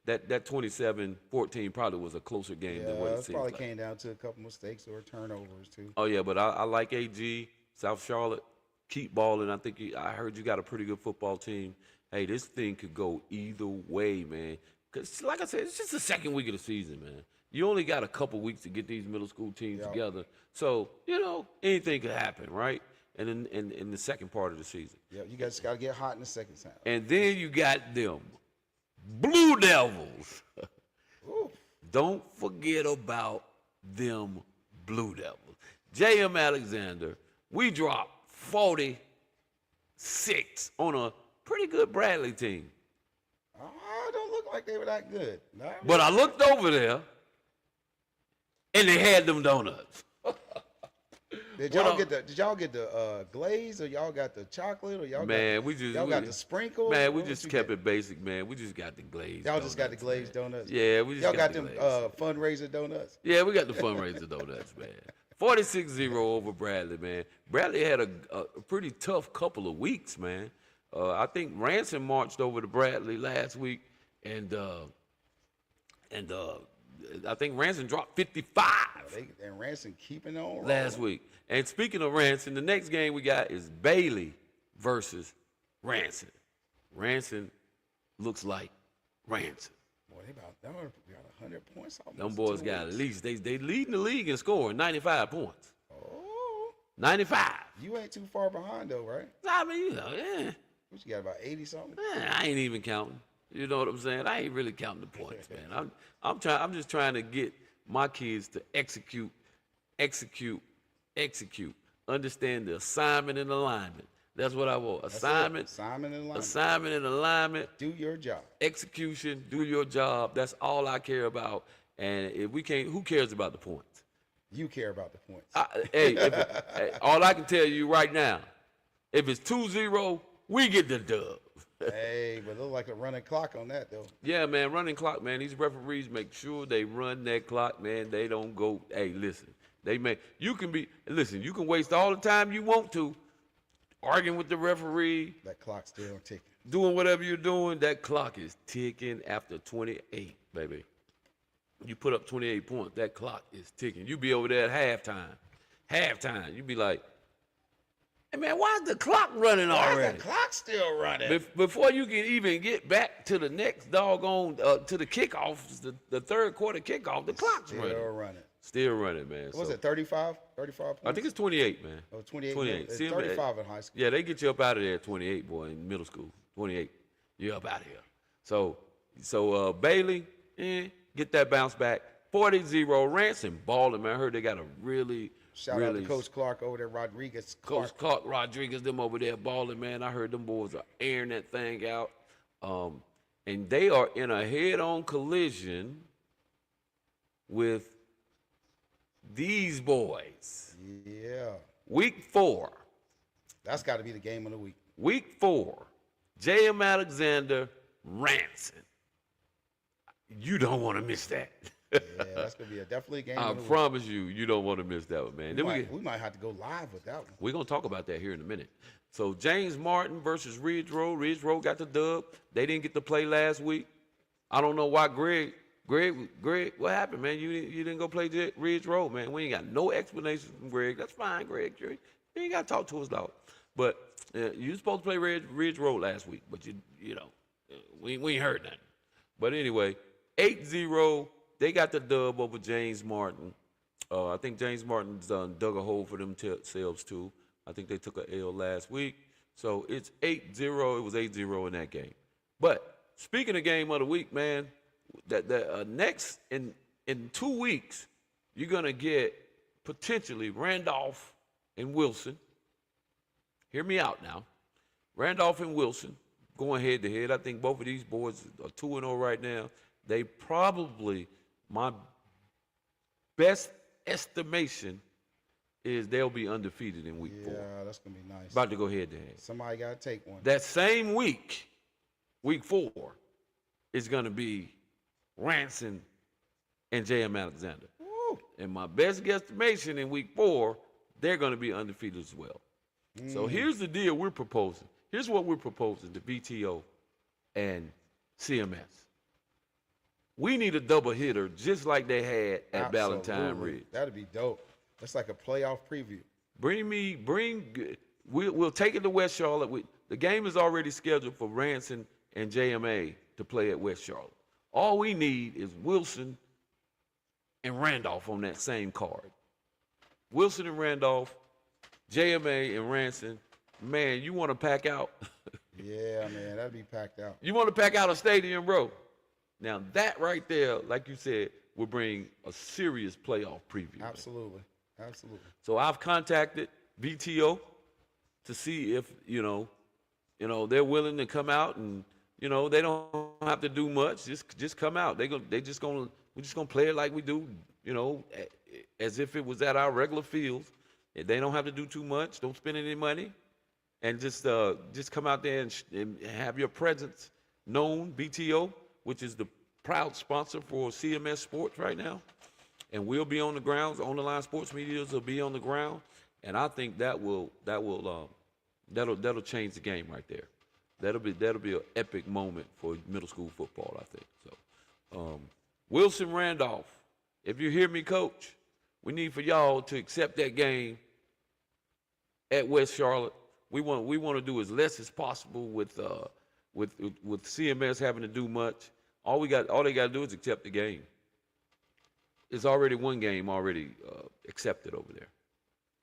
That 27-14 probably was a closer game than what it seems probably like. came down to a couple mistakes or turnovers too. Oh yeah, but I like AG, South Charlotte. Keep balling. I think I heard you got a pretty good football team. Hey, this thing could go either way, man. Because, like I said, it's just the second week of the season, man. You only got a couple weeks to get these middle school teams together. So, anything could happen, right? And in the second part of the season. Yeah, you guys got to get hot in the second half. And then you got them Blue Devils. Ooh. Don't forget about them Blue Devils. J.M. Alexander, we dropped 46 on a pretty good Bradley team. Oh, it don't look like they were that good. No, But I looked over there, and they had them donuts. Did y'all get the glaze, or y'all got the chocolate, or y'all got the sprinkles? Man, we just kept it basic, man. We just got the glazed. Y'all just got the glazed donuts. Yeah, we just y'all got the them glazed. fundraiser donuts. Yeah, we got the fundraiser donuts, man. 46-0 over Bradley, man. Bradley had a pretty tough couple of weeks, man. I think Ransom marched over to Bradley last week, and I think Ransom dropped 55 And Ransom keeping on last week. And speaking of Ransom, the next game we got is Bailey versus Ransom. Ransom looks like Ransom. Boy, they got 100 points. Them boys got at least they leading the league in scoring, 95 points. Oh, 95. you ain't too far behind though, right? I mean, yeah. What you got, about 80 something? I ain't even counting. You know what I'm saying? I ain't really counting the points, man. I'm just trying to get my kids to execute. Understand the assignment and alignment. That's what I want. Assignment and alignment. Do your job. Execution. Do your job. That's all I care about. And if we can't, who cares about the points? You care about the points. Hey, all I can tell you right now, if it's 2-0, we get the dub. Hey, but it look like a running clock on that though. Yeah, man, running clock, man. These referees make sure they run that clock, man. They don't go. Hey, listen, you can waste all the time you want to arguing with the referee. That clock's still ticking. Doing whatever you're doing, that clock is ticking after 28, baby. You put up 28 points, that clock is ticking. You be over there at halftime. You be like, hey, man, why is the clock running already? Why is the clock still running? Before you can even get back to the next doggone, to the kickoff, the third quarter kickoff, the clock's running. Still running, man. What was it, 35? 35 points? I think it's 28, man. Oh, 28. 28. It's See, 35 in high school. Yeah, they get you up out of there at 28, boy, in middle school. 28. You're up out of here. So Bailey, get that bounce back. 40-0. Ransom balling, man. I heard they got a really Shout out to Coach Clark over there, Rodriguez. Coach Clark Rodriguez, them over there balling, man. I heard them boys are airing that thing out. And they are in a head-on collision with these boys. Yeah. Week 4. That's got to be the game of the week. Week 4. J.M. Alexander, Ransom. You don't want to miss that. Yeah, that's gonna be definitely a game. I of the week. promise you, you don't want to miss that one, man. We Then might have to go live with that one. we're going to talk about that here in a minute. So James Martin versus Ridge Road. Ridge Road got the dub. They didn't get to play last week. I don't know why Greg, what happened, man? You didn't go play Ridge Road, man. We ain't got no explanation from Greg. That's fine, Greg. You ain't got to talk to us, dog. But you supposed to play Ridge Road last week, but you know, we ain't heard nothing. But anyway, 8-0, they got the dub over James Martin. I think James Martin's dug a hole for themselves, too. I think they took a L last week. So it's 8-0. It was 8-0 in that game. But speaking of game of the week, man, that next in 2 weeks, you're going to get potentially Randolph and Wilson. Hear me out now. Randolph and Wilson going head to head. I think both of these boys are 2-0 right now. They probably, my best estimation is they'll be undefeated in week 4. Yeah, that's gonna be nice. About to go head to head. Somebody gotta take one. That same week, week 4, is going to be Ranson and J.M. Alexander. Woo. And my best guesstimation in week 4, they're going to be undefeated as well. So here's the deal we're proposing. Here's what we're proposing to BTO and CMS. We need a double hitter just like they had at Valentine Ridge. That'd be dope. That's like a playoff preview. We'll take it to West Charlotte. The game is already scheduled for Ranson and JMA to play at West Charlotte. All we need is Wilson and Randolph on that same card. Wilson and Randolph, JMA and Ranson. Man, you want to pack out? Yeah, man, that'd be packed out. You want to pack out a stadium, bro? Now that right there, like you said, will bring a serious playoff preview. Absolutely, absolutely. So I've contacted BTO to see if they're willing to come out, and they don't have to do much. Just come out. We're just gonna play it like we do, as if it was at our regular fields. They don't have to do too much. Don't spend any money, and just come out there and have your presence known. BTO, which is the proud sponsor for CMS Sports right now, and we'll be on the grounds. OnDaLines Sports Media will be on the ground, and I think that'll change the game right there. That'll be an epic moment for middle school football, I think. So, Wilson Randolph, if you hear me, Coach, we need for y'all to accept that game at West Charlotte. We want to do as less as possible with CMS having to do much. All they got to do is accept the game. It's already one game accepted over there.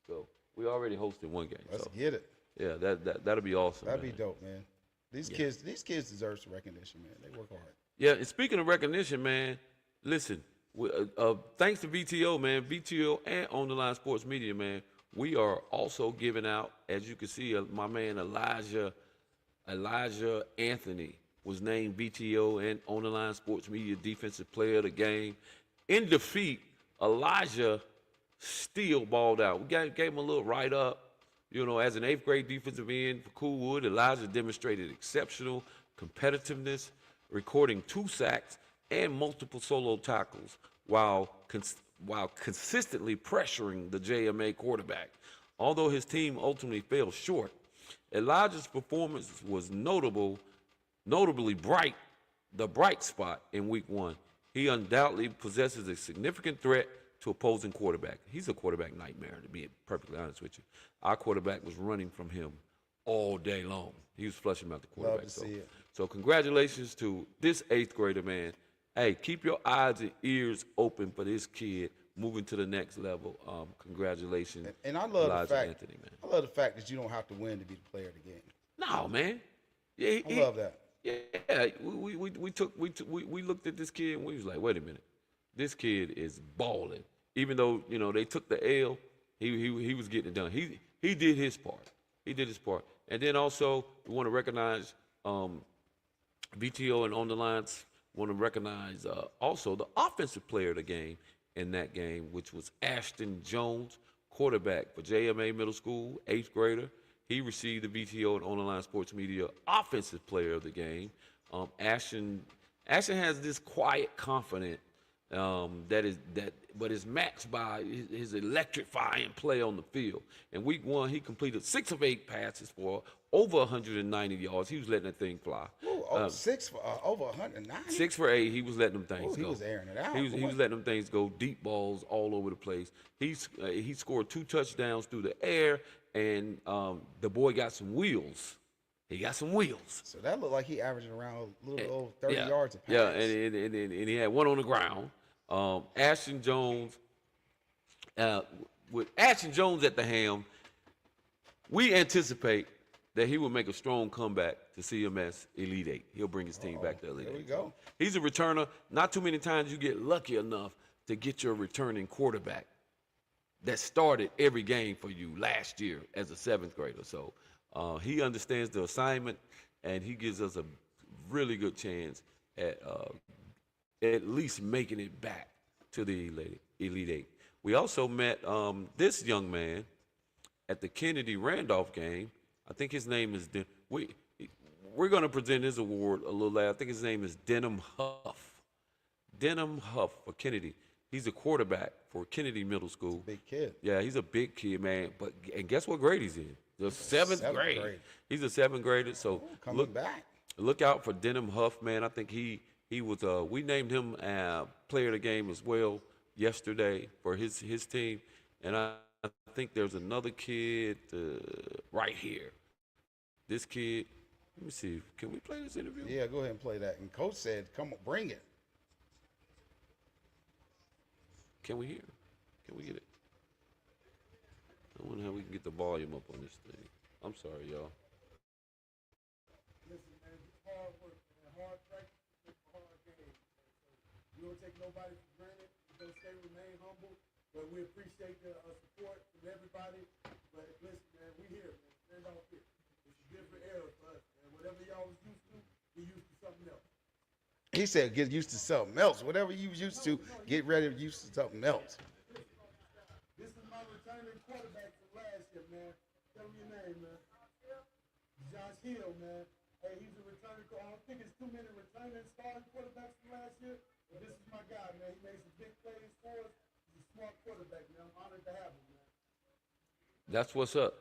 So we already hosted one game. Let's get it. Yeah, that'll be awesome. That'd be dope, man. These kids deserve some recognition, man. They work hard. Yeah, and speaking of recognition, man, listen, thanks to BTO, man, BTO and OnDaLines Sports Media, man, we are also giving out, as you can see, my man Elijah Anthony was named BTO and OnDaLines Sports Media Defensive Player of the Game. In defeat, Elijah still balled out. We gave him a little write-up. As an 8th grade defensive end for Coolwood, Elijah demonstrated exceptional competitiveness, recording 2 sacks and multiple solo tackles while consistently pressuring the JMA quarterback. Although his team ultimately fell short, Elijah's performance was notably bright spot in week 1. He undoubtedly possesses a significant threat to opposing quarterback. He's a quarterback nightmare, to be perfectly honest with you. Our quarterback was running from him all day long. He was flushing him out the quarterback. Love to see it. So congratulations to this 8th grader, man. Hey, keep your eyes and ears open for this kid moving to the next level. Congratulations, and I love Elijah the fact, Anthony, man. I love the fact that you don't have to win to be the player of the game. No, man. Yeah, I love that. Yeah, we looked at this kid and we was like, wait a minute, this kid is balling. Even though they took the L, he was getting it done. He did his part. And then also we want to recognize BTO and OnDaLines. Want to recognize also the offensive player of the game in that game, which was Ashton Jones, quarterback for JMA Middle School, 8th grader. He received the BTO and OnDaLines Sports Media Offensive Player of the Game. Ashton Ashton has this quiet confidence but is matched by his electrifying play on the field. In week 1, he completed 6 of 8 passes for over 190 yards. He was letting that thing fly. Ooh, 6 for over 190. 6 for 8. He was letting them things Ooh, go. he was airing it out. He was letting them things go. Deep balls all over the place. He scored 2 touchdowns through the air, and the boy got some wheels. He got some wheels. So that looked like he averaged around a little over 30 Yeah. yards a pass. Yeah, and he had one on the ground. Ashton Jones, with Ashton Jones at the helm, we anticipate that he will make a strong comeback to CMS Elite Eight. He'll bring his team back to Elite Eight. There we go. He's a returner. Not too many times you get lucky enough to get your returning quarterback that started every game for you last year as a 7th grader. So he understands the assignment, and he gives us a really good chance at least making it back to the Elite Eight. We also met this young man at the Kennedy Randolph game. I think his name is we're going to present his award a little later. I think his name is Denham Huff. Denham Huff for Kennedy. He's a quarterback for Kennedy Middle School. Big kid. Yeah, he's a big kid, man. And guess what grade he's in? The 7th grade. He's a 7th grader. So Coming back. Look out for Denham Huff, man. I think he was. We named him player of the game as well yesterday for his team, and I think there's another kid right here. This kid. Let me see. Can we play this interview? Yeah, go ahead and play that. And Coach said, "Come on, bring it." Can we hear? Can we get it? I wonder how we can get the volume up on this thing. I'm sorry, y'all. Listen, man, it's hard work, man. Hard practice, it's a hard game. We don't take nobody for granted. We're going to remain humble, but we appreciate the support from everybody. But listen, man, we here, man. Stand off here. It's a different era for us, man. Whatever y'all was used to, we used to something else. He said, "Get used to something else. Whatever you was used to, get ready to used to something else." This is my returning quarterback from last year, man. Tell me your name, man. Josh Hill, man. Hey, he's a returning. I don't think it's too many returning starting quarterbacks from last year, but this is my guy, man. He made some big plays for us. He's a smart quarterback, man. I'm honored to have him, man. That's what's up.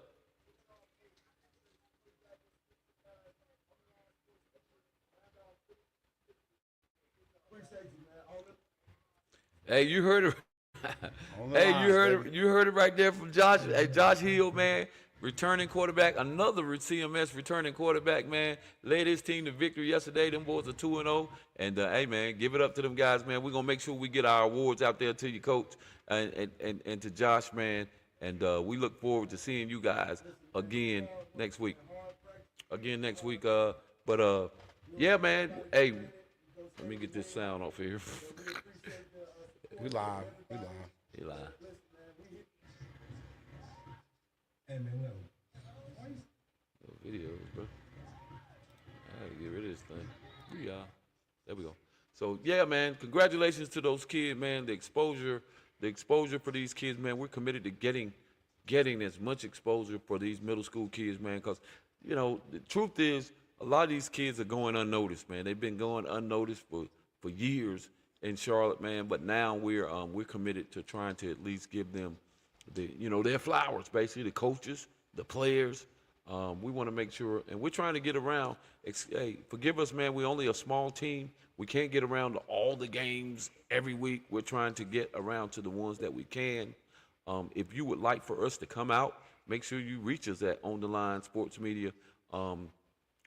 Appreciate you, man. All the Hey, you heard it. Hey, you heard it right there from Josh. Hey, Josh Hill, man, returning quarterback, another CMS returning quarterback, man. Led his team to victory yesterday. Them boys are 2-0. And hey, man, give it up to them guys, man. We're gonna make sure we get our awards out there to you, coach, and to Josh, man. And we look forward to seeing you guys again next week. Yeah, man. Hey, let me get this sound off here. We live. He lying. Hey, man, no. No videos, bro. I gotta get rid of this thing. There we go. So yeah, man, congratulations to those kids, man. The exposure for these kids, man. We're committed to getting as much exposure for these middle school kids, man. Because the truth is, a lot of these kids are going unnoticed, man. They've been going unnoticed for years in Charlotte, man. But now we're committed to trying to at least give them their flowers, basically, the coaches, the players. We want to make sure, and we're trying to get around. Hey, forgive us, man. We're only a small team. We can't get around to all the games every week. We're trying to get around to the ones that we can. If you would like for us to come out, make sure you reach us at OnDaLines Sports Media.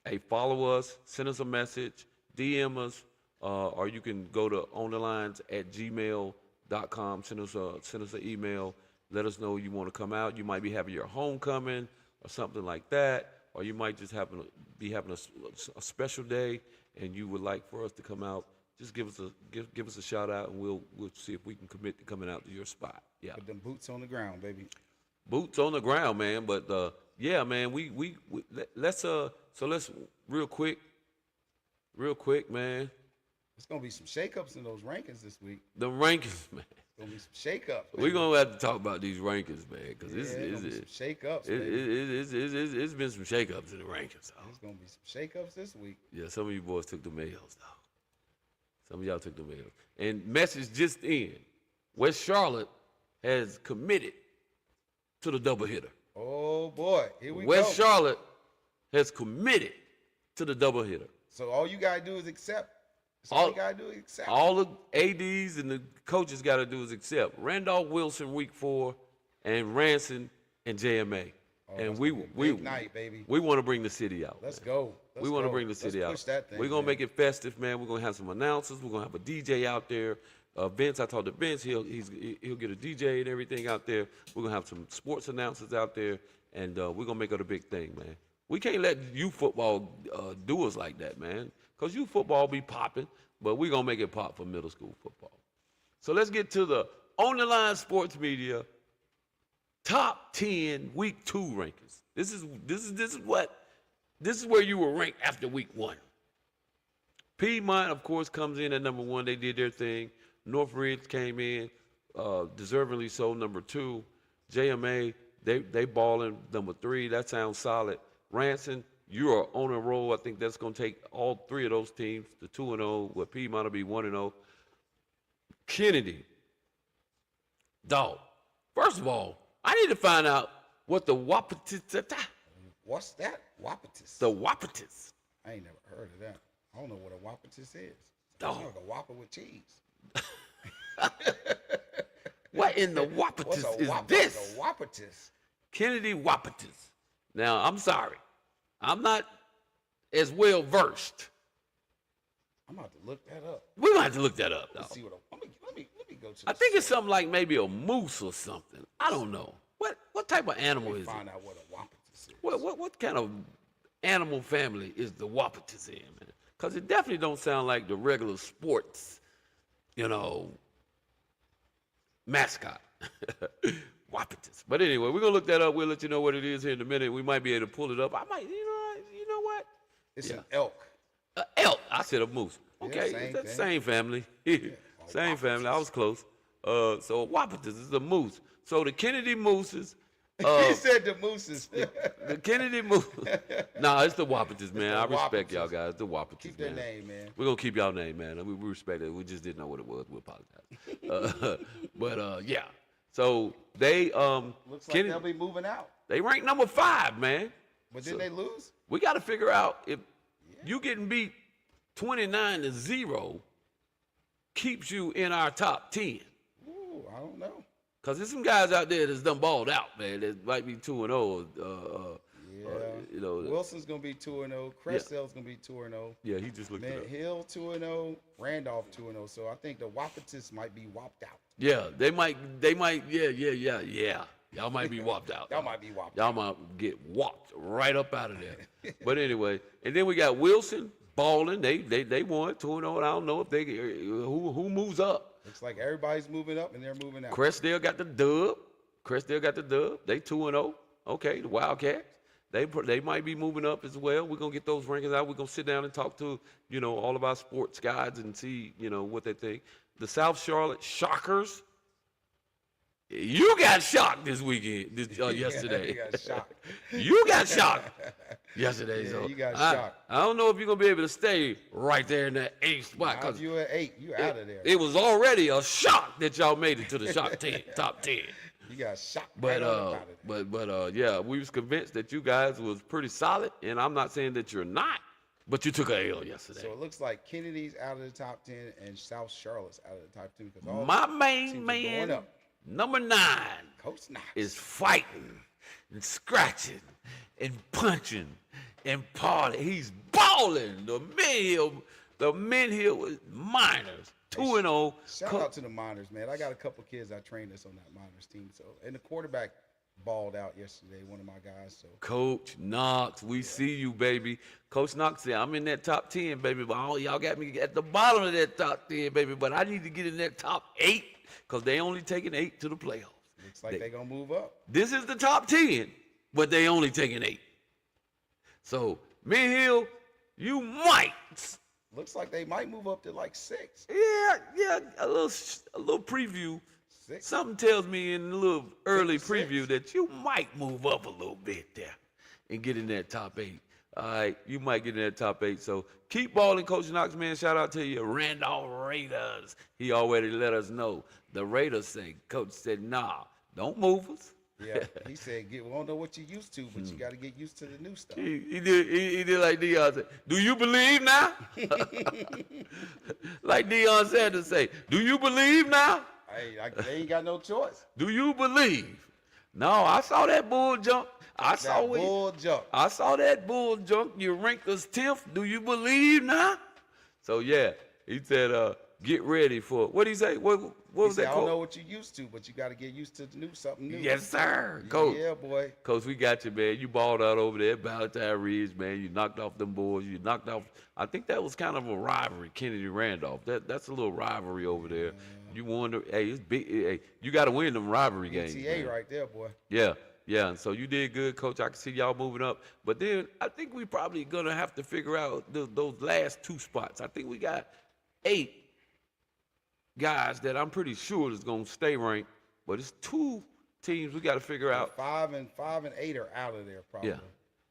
Hey, follow us, send us a message, DM us, or you can go to ondalines@gmail.com. Send us an email. Let us know you want to come out. You might be having your homecoming or something like that, or you might just be having a special day, and you would like for us to come out. Just give us a shout out, and we'll see if we can commit to coming out to your spot. Yeah. Put them boots on the ground, baby. Boots on the ground, man. But yeah, man. Let's real quick, man. There's gonna be some shakeups in those rankings this week. The rankings, man. Gonna be some shakeups. We're gonna have to talk about these rankings, man, because some shakeups. It's been some shakeups in the rankings. There's gonna be some shakeups this week. Yeah, some of you boys took the Mayos though. Some of y'all took them L's. And message just in, West Charlotte has committed to the double hitter. Oh boy, here we West go. Charlotte has committed to the double hitter. So all you gotta do is accept. That's all you gotta do is accept. All the ADs and the coaches got to do is accept. Randolph Wilson week 4, and Ranson and JMA. And we big night, baby. We want to bring the city out. Let's go. We want to bring the city out. Push that thing, We're gonna man. make it festive, man. We're gonna have some announcers. We're gonna have a DJ out there. Vince, I talked to Vince. He'll get a DJ and everything out there. We're gonna have some sports announcers out there, and we're gonna make it a big thing, man. We can't let youth football do us like that, man. Cause youth football be popping, but we're gonna make it pop for middle school football. So let's get to the On the Line Sports Media top 10 week 2 rankings. This is where you were ranked after week 1. Piedmont, of course, comes in at number 1. They did their thing. Northridge came in, deservingly so, number 2. JMA, they balling, number 3. That sounds solid. Ranson, you are on a roll. I think that's going to take all 3 of those teams to 2-0, where Piedmont will be 1-0. Kennedy, dog. First of all, I need to find out what the Wapatis. What's that? Wapatis. The Wapatis. I ain't never heard of that. I don't know what a Wapatis is. Dog. It's like a Whopper with cheese. What in the Wapatis What's a is Whopper? this? A Wapatis. Kennedy Wapatis. Now, I'm sorry. I'm not as well versed. I'm about to look that up. We might have to look that up, Let's though. see what. Let me go to. I think it's something like maybe a moose or something. I don't know. What type of animal is it? Find out what a Wapatis is. What kind of animal family is the Wapatis in, man? Because it definitely don't sound like the regular sports, mascot. Wapatis. But anyway, we're going to look that up. We'll let you know what it is here in a minute. We might be able to pull it up. I might, you know what? It's an elk. Elk. I said a moose. Okay, same that's thing. same family. Same family. I was close. So Wapatis is a moose. So the Kennedy Mooses. He said the mooses. The Kennedy Moose. Nah, it's the Wapatis, man. I respect Wapatis. y'all guys. The Wapatis, Keep man. their name, man. We're going to keep y'all name, man. We respect it. We just didn't know what it was. We apologize. Yeah. So they Looks like they'll be moving out. they ranked number 5, man. But didn't they lose? We got to figure out if you getting beat 29-0 keeps you in our top 10. Ooh, I don't know. Because there's some guys out there that's done balled out, man. That might be 2-0. Yeah. Wilson's gonna be 2-0. Crestdale's gonna be 2-0. Yeah, he just looked it up. Hill 2-0. Randolph 2-0. So I think the Wapatis might be whopped out. Yeah, they might, yeah. Y'all might be whopped out. Y'all might be whopped Y'all might get whopped right up out of there. But anyway, and then we got Wilson balling. They won 2-0. I don't know if they who moves up. Looks like everybody's moving up and they're moving out. Crestdale got the dub. They 2-0. Okay, the Wildcats. They might be moving up as well. We're gonna get those rankings out. We're gonna sit down and talk to all of our sports guides and see what they think. The South Charlotte Shockers. You got shocked this weekend, yesterday. You got shocked. You got shocked yesterday. Yeah, so you got shocked. I don't know if you're gonna be able to stay right there in that 8th spot. Now, Cause if you at 8, you out of there. it was already a shock that y'all made it to the top 10. You got shocked. But right on out of there. yeah, we was convinced that you guys was pretty solid, and I'm not saying that you're not, but you took a L yesterday. So it looks like Kennedy's out of the top 10 and South Charlotte's out of the top 10 because all My the main teams are going man, up. number 9, Coach Knox is fighting and scratching and punching and partying. He's balling. The Men Hill Miners, 2-0. Shout out to the Miners, man. I got a couple kids I trained that's on that Miners team. So, and the quarterback balled out yesterday, one of my guys. So Coach Knox, we see you, baby. Coach Knox said, I'm in that top 10, baby, but all y'all got me at the bottom of that top 10, baby, but I need to get in that top 8 because they only taking 8 to the playoffs. looks like they're going to move up. This is the top 10, but they only taking 8. So, Men Hill, you might. Looks like they might move up to like 6. Yeah, a little preview. 6. Something tells me in a little early 6. preview that you might move up a little bit there and get in that top 8. All right, you might get in that top 8. So keep balling, Coach Knox, man. Shout out to you, Randolph Raiders. He already let us know. The Raiders say, Coach said, nah, don't move us. Yeah, he said, we don't know what you're used to, but you got to get used to the new stuff. He did like Deion said, do you believe now? Like Deion Sanders say, do you believe now? Hey, they ain't got no choice. Do you believe? No, I saw that bull jump. I saw that bull jump. You ranked us 10th. Do you believe now? So yeah, he said, get ready for what did he say? What was that? I don't know what you're used to, but you got to get used to something new. Yes, sir, Coach. Yeah, boy. Coach, we got you, man. You balled out over there at Valentine Ridge, man. You knocked off them boys. You knocked off. I think that was kind of a rivalry, Kennedy Randolph. That's a little rivalry over there. Yeah. You won. Hey, it's big. Hey, you got to win them rivalry games. ETA right there, boy. Yeah. Yeah, and so you did good, Coach. I can see y'all moving up. But then I think we probably going to have to figure out those last 2 spots. I think we got 8 guys that I'm pretty sure is going to stay ranked. But it's 2 teams we got to figure out. 5 and 8 are out of there probably.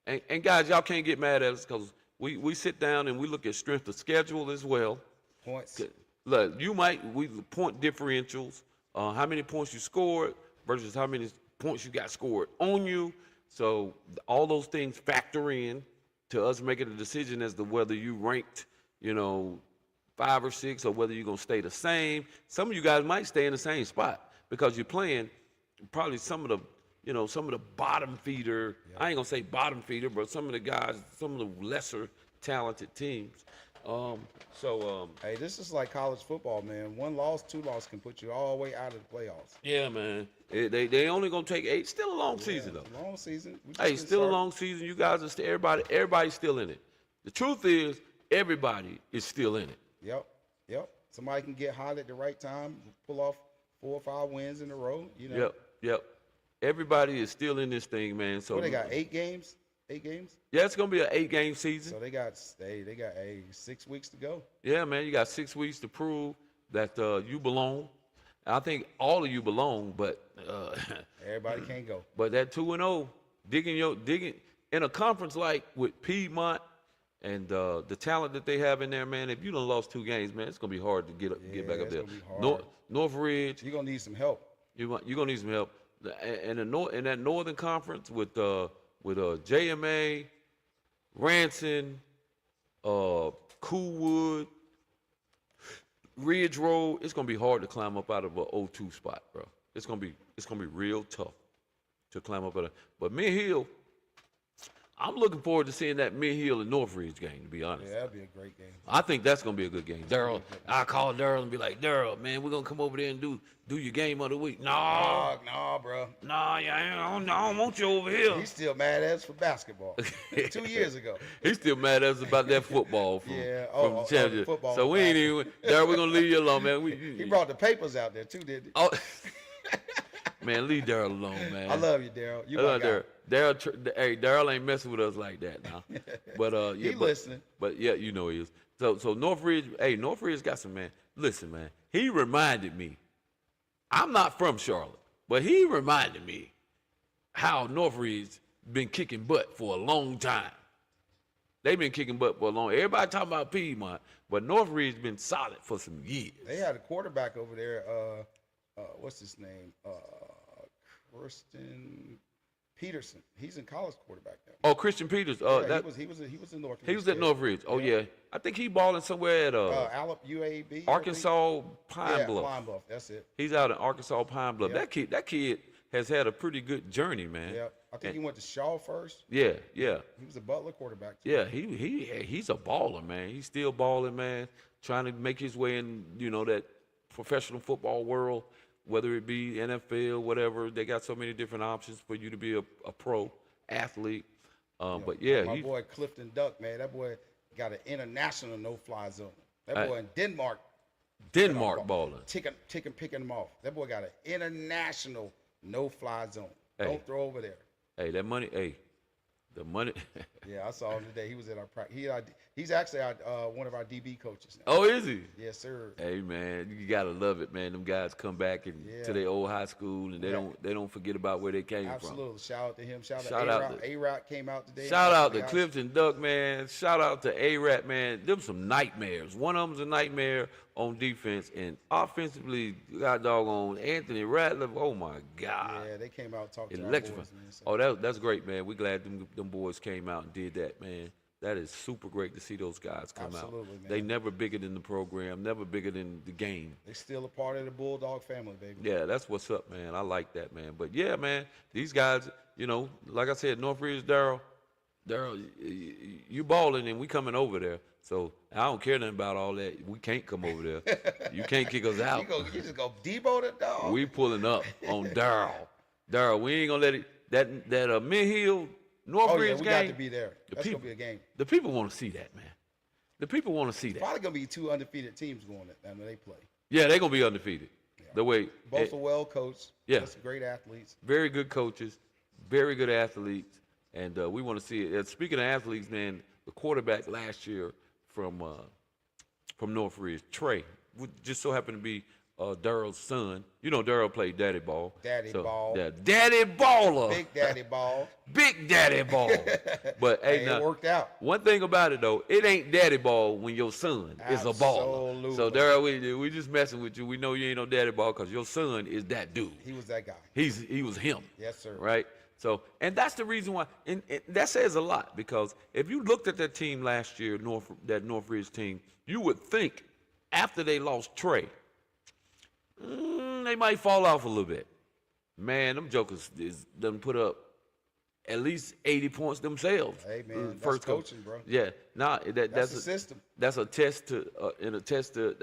Yeah. And guys, y'all can't get mad at us because we sit down and we look at strength of schedule as well. Points. Look, we point differentials, how many points you scored versus how many points you got scored on you. So all those things factor in to us making a decision as to whether you ranked, 5 or 6 or whether you're going to stay the same. Some of you guys might stay in the same spot because you're playing probably some of the bottom feeder. Yeah. I ain't going to say bottom feeder, but some of the guys, some of the lesser talented teams. Hey, this is like college football, man. 1 loss, 2 losses can put you all the way out of the playoffs. Yeah, man. They only gonna take 8. Still a long season though. Long season. Hey, still a long season. You guys are still everybody's still in it. The truth is, everybody is still in it. Yep. Somebody can get hot at the right time, pull off 4 or 5 wins in a row. Yep. Everybody is still in this thing, man. So they got 8 games. 8 games? Yeah, it's gonna be an 8-game season. So they got 6 weeks to go. Yeah, man, you got 6 weeks to prove that you belong. I think all of you belong, but everybody can't go. But that 2-0, digging in a conference like with Piedmont and the talent that they have in there, man. If you done lost 2 games, man, it's gonna be hard to get back up there. Northridge, you're gonna need some help. You're gonna need some help. And in that Northern Conference with JMA, Ranson, Coolwood, Ridge Road, it's gonna be hard to climb up out of a 0-2 spot, bro. It's gonna be real tough to climb up out of. But Mid Hill, I'm looking forward to seeing that Mid Hill and Northridge game, to be honest. Yeah, that'd be a great game. I think that's gonna be a good game. Daryl, I call Daryl and be like, Daryl, man, we're gonna come over there and do your game of the week. Nah, bro. Nah, yeah, I don't want you over here. He's still mad at us for basketball. 2 years ago. He's still mad at us about that football from the championship. Football so we ain't even, Daryl, we're gonna leave you alone, man. He brought the papers out there too, didn't he? Oh, man, leave Daryl alone, man. I love you, Daryl. You my guy. Daryl ain't messing with us like that now. But he listening. But yeah, he is. So Northridge got some, man. Listen, man, he reminded me. I'm not from Charlotte, but he reminded me how Northridge been kicking butt for a long time. They've been kicking butt for a long. Everybody talking about Piedmont, but Northridge been solid for some years. They had a quarterback over there. What's his name? Christian Peterson. He's in college quarterback now. Oh, Christian Peters. He was in Northridge. He was at Northridge. Oh yeah. I think he balling somewhere at UAB. Arkansas Pine Bluff. Pine Bluff. That's it. He's out in Arkansas Pine Bluff. Yeah. That kid has had a pretty good journey, man. Yeah. I think he went to Shaw first. Yeah. He was a Butler quarterback too. Yeah, he's a baller, man. He's still balling, man. Trying to make his way in, that professional football world. Whether it be NFL, whatever, they got so many different options for you to be a pro athlete. But yeah, my boy Clifton Duck, man, that boy got an international no-fly zone. That boy in Denmark balling, picking him off. That boy got an international no-fly zone. Don't throw over there. Hey, that money. Hey, The money. Yeah, I saw him today. He was at our practice. He's actually one of our DB coaches now. Oh, is he? Yes, sir. Hey man, you gotta love it, man. Them guys come back and Yeah. to their old high school, and they don't forget about where they came Absolutely. Shout out to him. Shout Shout out out to A-Rod came out today. from. Shout out to Guys. Clifton Duck, man. Shout out to A-Rat, man. Them some nightmares. One of them's a nightmare on defense, and offensively, got doggone Anthony Ratliff. Oh my God. Yeah, they came out and talked to our Electrifying. boys, man. So, Oh, that's great, man. We glad them boys came out and did that, man. That is super great to see those guys come out. Absolutely, man. They never bigger than the program, never bigger than the game. they're still a part of the Bulldog family, baby. Yeah, that's what's up, man. I like that, man. But yeah, man, these guys, like I said, Northridge, Daryl, you balling and we coming over there. So I don't care nothing about all that. We can't come over there. You can't kick us out. You just go Debo the dog. We pulling up on Daryl. Daryl, we ain't gonna let it. That Mint Hill Northridge we game. got to be there. That's people- gonna be a game. The people want to see that, man. The people want to see that. Probably gonna be 2 undefeated teams going when they play. Yeah, they're gonna be undefeated. The way Both are well coached. Yeah. Some great athletes. very good coaches, very good athletes, and we want to see it. Speaking of athletes, man, the quarterback last year from Northridge, Trey, just so happened to be Daryl's son. You know, Daryl played daddy ball. Daddy ball. Yeah, daddy baller. Big Daddy Ball. Big daddy ball. But hey, Hey, now, it worked out. one thing about it though, it ain't daddy ball when your son is a baller. Absolutely. So Daryl, we just messing with you. We know you ain't no daddy ball because your son is that dude. He was that guy. He was him. Yes, sir. Right. So, and that's the reason why, and that says a lot because if you looked at that team last year, that Northridge team, you would think after they lost Trey, they might fall off a little bit. Man, them jokers done put up at least 80 points themselves. Hey, man, that's first coaching, bro. Yeah, That's the system. That's a test to,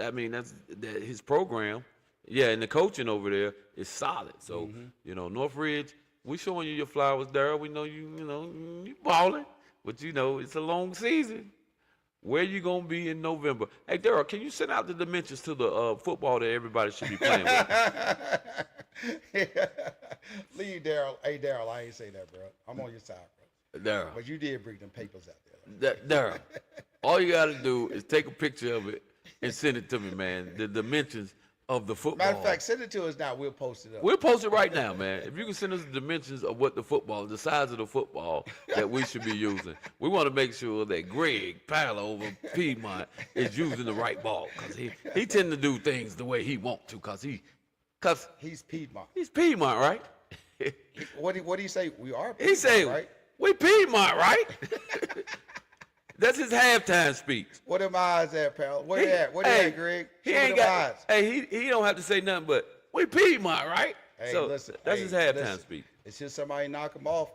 I mean, that's his program. Yeah, and the coaching over there is solid. So, Northridge, we showing you your flowers, Daryl. We know you balling, but it's a long season. Where you gonna be in November? Hey, Daryl, can you send out the dimensions to the football that everybody should be playing with? Leave Daryl. Hey, Daryl, I ain't say that, bro. I'm on your side, bro. Daryl, But you did bring them papers out there. Daryl, all you gotta do is take a picture of it and send it to me, man. The dimensions of the football. Matter of fact, send it to us now. We'll post it up. We'll post it right now, man. If you can send us the dimensions of what the size of the football that we should be using. We want to make sure that Greg Pala over Piedmont is using the right ball because he tend to do things the way he want to because He's Piedmont. he's Piedmont, right? What do you say? We are Piedmont, He say, right? we Piedmont, right? That's his halftime speech. Where them eyes at, pal? Where they at? Where they at, Greg? He Show me ain't them got. eyes. Hey, he don't have to say nothing but we Piedmont, right? Hey, so listen. that's hey, his halftime listen. speech. It's just somebody knock him off.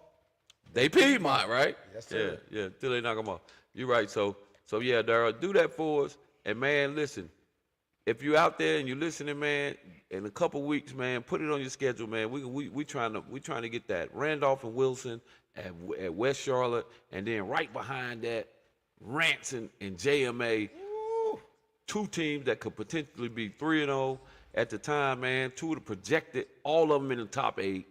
They Piedmont, right? Yes, sir. Yeah, till they knock them off. You're right. So yeah, Daryl, do that for us. And man, listen, if you out there and you listening, man, in a couple weeks, man, put it on your schedule, man. We trying to get that Randolph and Wilson at West Charlotte, and then right behind that, Ranson and JMA. Ooh. 2 teams that could potentially be 3-0 at the time, man. 2 of the projected, all of them in the top 8.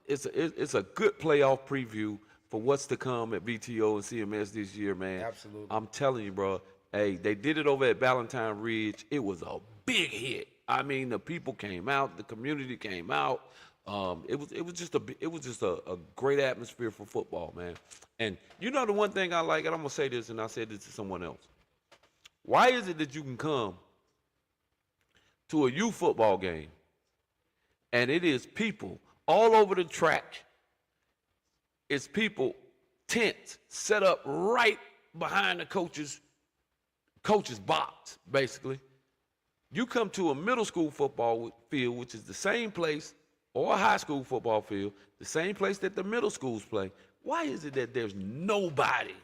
It's a good playoff preview for what's to come at BTO and CMS this year, man. Absolutely. I'm telling you, bro. Hey, they did it over at Valentine Ridge. It was a big hit. I mean, the people came out, the community came out. It was just a great atmosphere for football, man. And the one thing I like, and I'm gonna say this, and I said this to someone else. Why is it that you can come to a youth football game and it is people all over the track? It's people, tents set up right behind the coach's box, basically. You come to a middle school football field, which is the same place, or a high school football field, the same place that the middle schools play. Why is it that there's nobody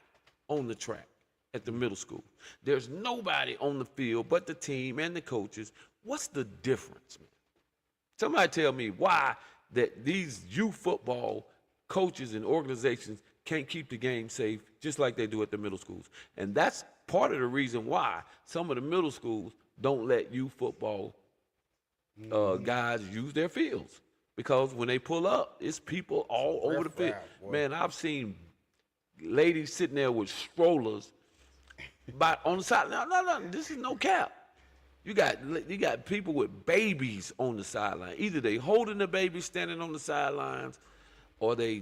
on the track at the middle school? There's nobody on the field but the team and the coaches. What's the difference, man? Somebody tell me why that these youth football coaches and organizations can't keep the game safe just like they do at the middle schools. And that's part of the reason why some of the middle schools don't let youth football guys use their fields. because when they pull up, it's people all over the field. riff-raff, boy. Man, I've seen ladies sitting there with strollers on the side. No, this is no cap. You got people with babies on the sideline. Either they holding the baby standing on the sidelines, or they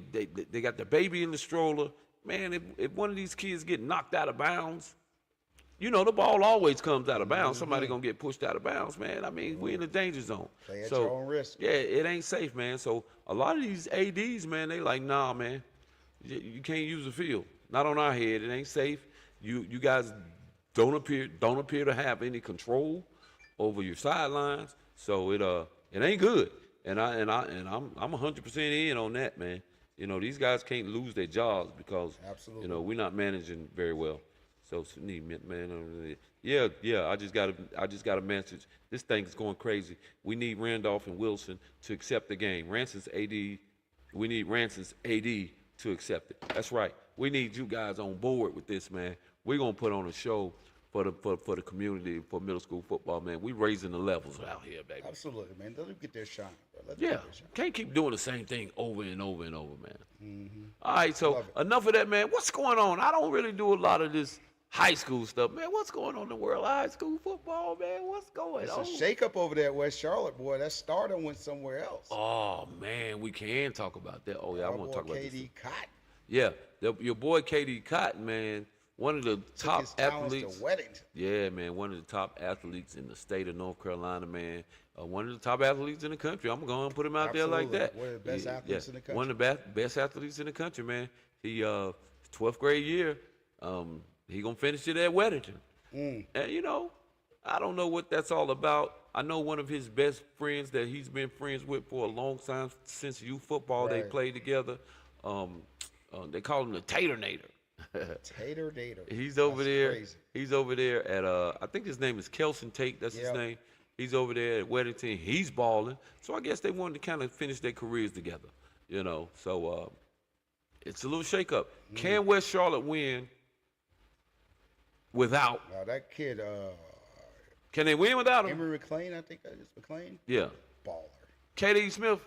got the baby in the stroller. Man, if one of these kids get knocked out of bounds, you know the ball always comes out of bounds. Somebody gonna get pushed out of bounds, man. I mean, we in the danger zone. Play at your own risk. Yeah, it ain't safe, man. So a lot of these ADs, man, they like, nah, man, you can't use the field. Not on our head. It ain't safe. You guys don't appear to have any control over your sidelines. So it ain't good. And I'm 100% in on that, man. You know, these guys can't lose their jobs because Absolutely. you know we're not managing very well. So man, yeah. I just got a message. This thing is going crazy. We need Randolph and Wilson to accept the game. We need Ranson's AD to accept it. That's right. We need you guys on board with this, man. We're gonna put on a show for the community, for middle school football, man. We raising the levels out here, baby. Absolutely, man. Let them get their shine, bro. Let them Yeah, get their shine. can't keep doing the same thing over and over and over, man. Mm-hmm. All right, so Love it. enough of that, man. What's going on? I don't really do a lot of this high school stuff, man. What's going on in the world of high school football, man? What's going It's on? a shakeup over there at West Charlotte, boy. That starter went somewhere else. Oh man, we can talk about that. Oh yeah, I Our want boy to talk about this. KD Cotton Yeah, your boy KD Cotton, man, one of the took top his talents athletes. to Weddington. Yeah, man, one of the top athletes in the state of North Carolina, man. One of the top athletes in the country. I'm going to put him out there like Absolutely. that. One of the best athletes in the country. One of the best athletes in the country, man. He 12th grade year. He gonna finish it at Weddington. And you know, I don't know what that's all about. I know one of his best friends that he's been friends with for a long time since youth football. They Right. played together. They call him the Taternator. Tater Dater. He's over That's there. crazy. He's over there at I think his name is Kelson Tate. That's his Yep. name. He's over there at Weddington. He's balling. So I guess they wanted to kind of finish their careers together, you know. So it's a little shakeup. Can West Charlotte win without? Now that kid, Can they win without him? Emory McLean, I think that is McLean. Yeah. Baller. KD Smith.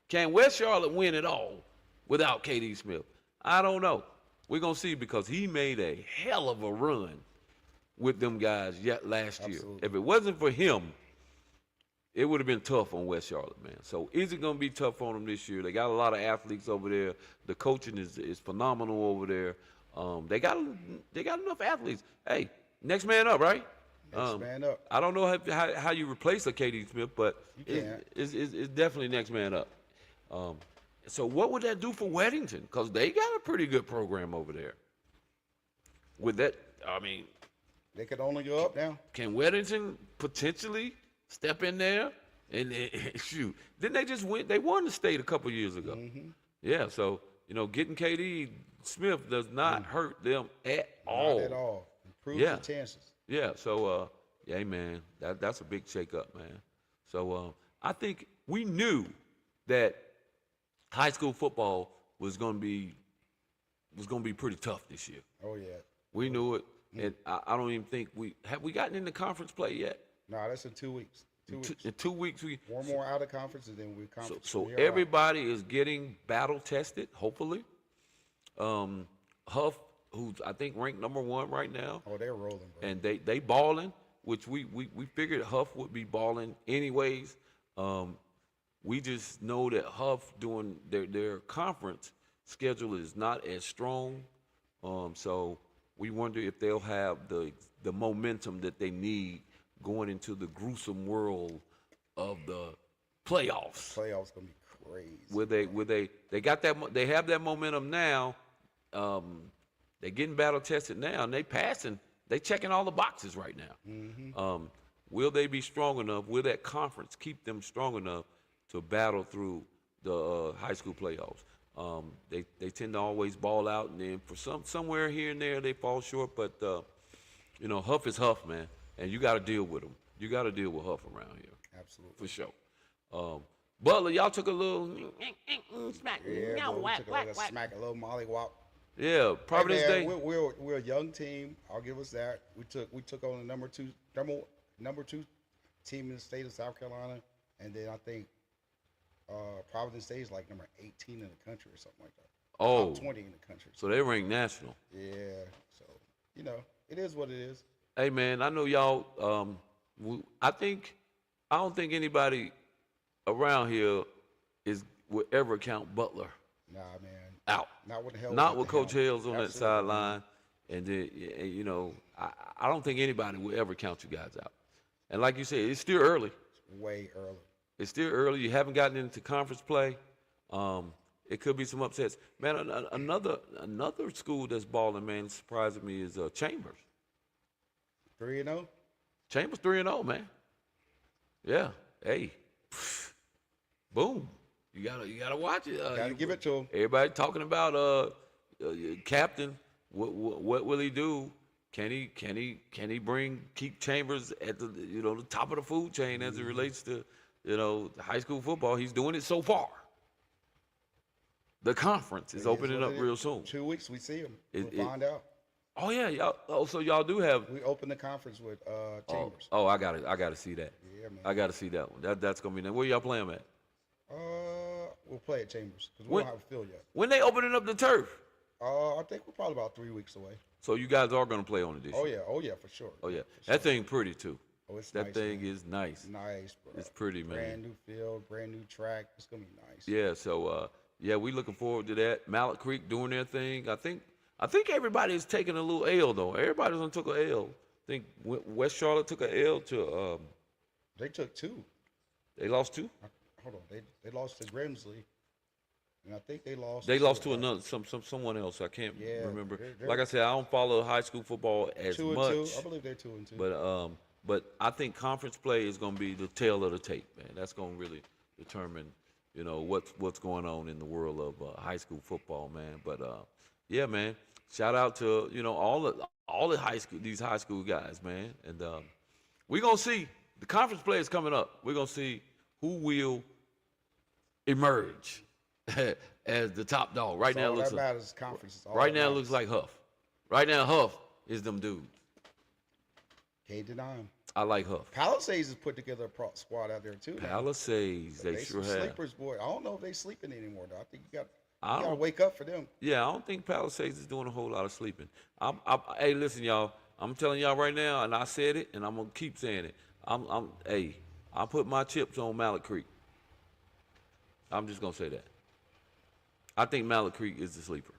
Can West Charlotte win at all without KD Smith? I don't know. We're gonna see because he made a hell of a run with them guys last year. Absolutely. If it wasn't for him, it would have been tough on West Charlotte, man. So is it gonna be tough on them this year? They got a lot of athletes over there. The coaching is phenomenal over there. They got enough athletes. Hey, next man up, right? Next man up. I don't know how you replace a KD Smith, but can't. it's definitely next man up. So what would that do for Weddington? Because they got a pretty good program over there. With that, I mean, They could only go up now. can Weddington potentially step in there and shoot? Didn't they just win? They won the state a couple years ago. Yeah, so you know, getting KD Smith does not hurt them at all. Not at all. Improves Yeah. the chances. Yeah, so yeah, man, that's a big shakeup, man. So I think we knew that high school football was gonna be pretty tough this year. Oh yeah. We knew it, and I don't even think we gotten into conference play yet. No, that's in 2 weeks. 2 weeks. In 2 weeks, One more out of conference, and then we conference. so from here out. everybody is getting battle tested. Hopefully, Huff, who's I think ranked #1 right now, Oh, they're rolling, bro. and they balling, which we figured Huff would be balling anyways. We just know that Huff doing their conference schedule is not as strong, so we wonder if they'll have the momentum that they need going into the gruesome world of the playoffs. Playoffs gonna be crazy. Where they got that they have that momentum now. They getting battle tested now, and they checking all the boxes right now. Will they be strong enough? Will that conference keep them strong enough to battle through the high school playoffs? They tend to always ball out, and then for somewhere here and there they fall short. But you know, Huff is Huff, man, and you got to deal with them. You got to deal with Huff around here Absolutely. for sure. Butler, y'all took a little smack. Yeah, bro, we took a smack, a little mollywop. Yeah, Providence Hey, Day. man, we're a young team. I'll give us that. We took on the number two team in the state of South Carolina, and then I think Providence Day is like number 18 in the country or something like that. Oh, Top 20 in the country. so they rank national. Yeah. So it is what it is. Hey man, I know y'all. I don't think anybody around here would ever count Butler Nah, man. out. Not with the hell. Not with Coach Hales on that Absolutely. sideline, and then I don't think anybody will ever count you guys out. And like you said, it's still early. Way early. It's still early. You haven't gotten into conference play. It could be some upsets. Man, another school that's balling, man, surprising me is Chambers. 3-0. Chambers 3-0, man. Yeah. Hey. Boom. You gotta watch it. Gotta give it to him. Everybody talking about captain. What will he do? Can he keep Chambers at the top of the food chain as it relates to high school football? He's doing it so far. The conference is opening up real soon. 2 weeks, we see him. We'll find out. Oh yeah, y'all. Oh, so y'all do have. We open the conference with Chambers. Oh, I got to see that. Yeah, man. I got to see that one. That's gonna be nice. Where y'all playing them at? We'll play at Chambers because we don't have a field yet. When they opening up the turf? I think we're probably about 3 weeks away. So you guys are gonna play on it this year? Oh yeah, for sure. Oh yeah, For that sure. thing pretty too. Oh, it's That nice, thing man. is nice. Nice, bro. It's pretty, man. Brand new field, brand new track. It's gonna be nice. Yeah. So yeah, we looking forward to that. Mallet Creek doing their thing. I think everybody is taking a little L though. Everybody's gonna took a L. I think West Charlotte took a L to. They took 2. They lost 2. Hold on, they lost to Grimsley, and I think they lost. They lost to another someone else. I can't Yeah, remember. they're Like I said, I don't follow high school football as 2-2. much. I believe they're 2-2. But I think conference play is going to be the tail of the tape, man. That's going to really determine, what's going on in the world of high school football, man. But yeah, man. Shout out to all the these high school guys, man. And we're gonna see the conference play is coming up. We're gonna see who will emerge as the top dog. Right now, it looks that matters. Conference. Is all right that now it matters. looks like Huff. Right now, Huff is them dudes. Can't deny him. I like Huff. Palisades has put together a squad out there too. now. Palisades, they sure some have. sleepers, boy. I don't know if they sleeping anymore though. I think you gotta wake up for them. Yeah, I don't think Palisades is doing a whole lot of sleeping. Hey, listen, y'all. I'm telling y'all right now, and I said it, and I'm gonna keep saying it. I put my chips on Mallet Creek. I'm just gonna say that. I think Mallet Creek is the sleeper.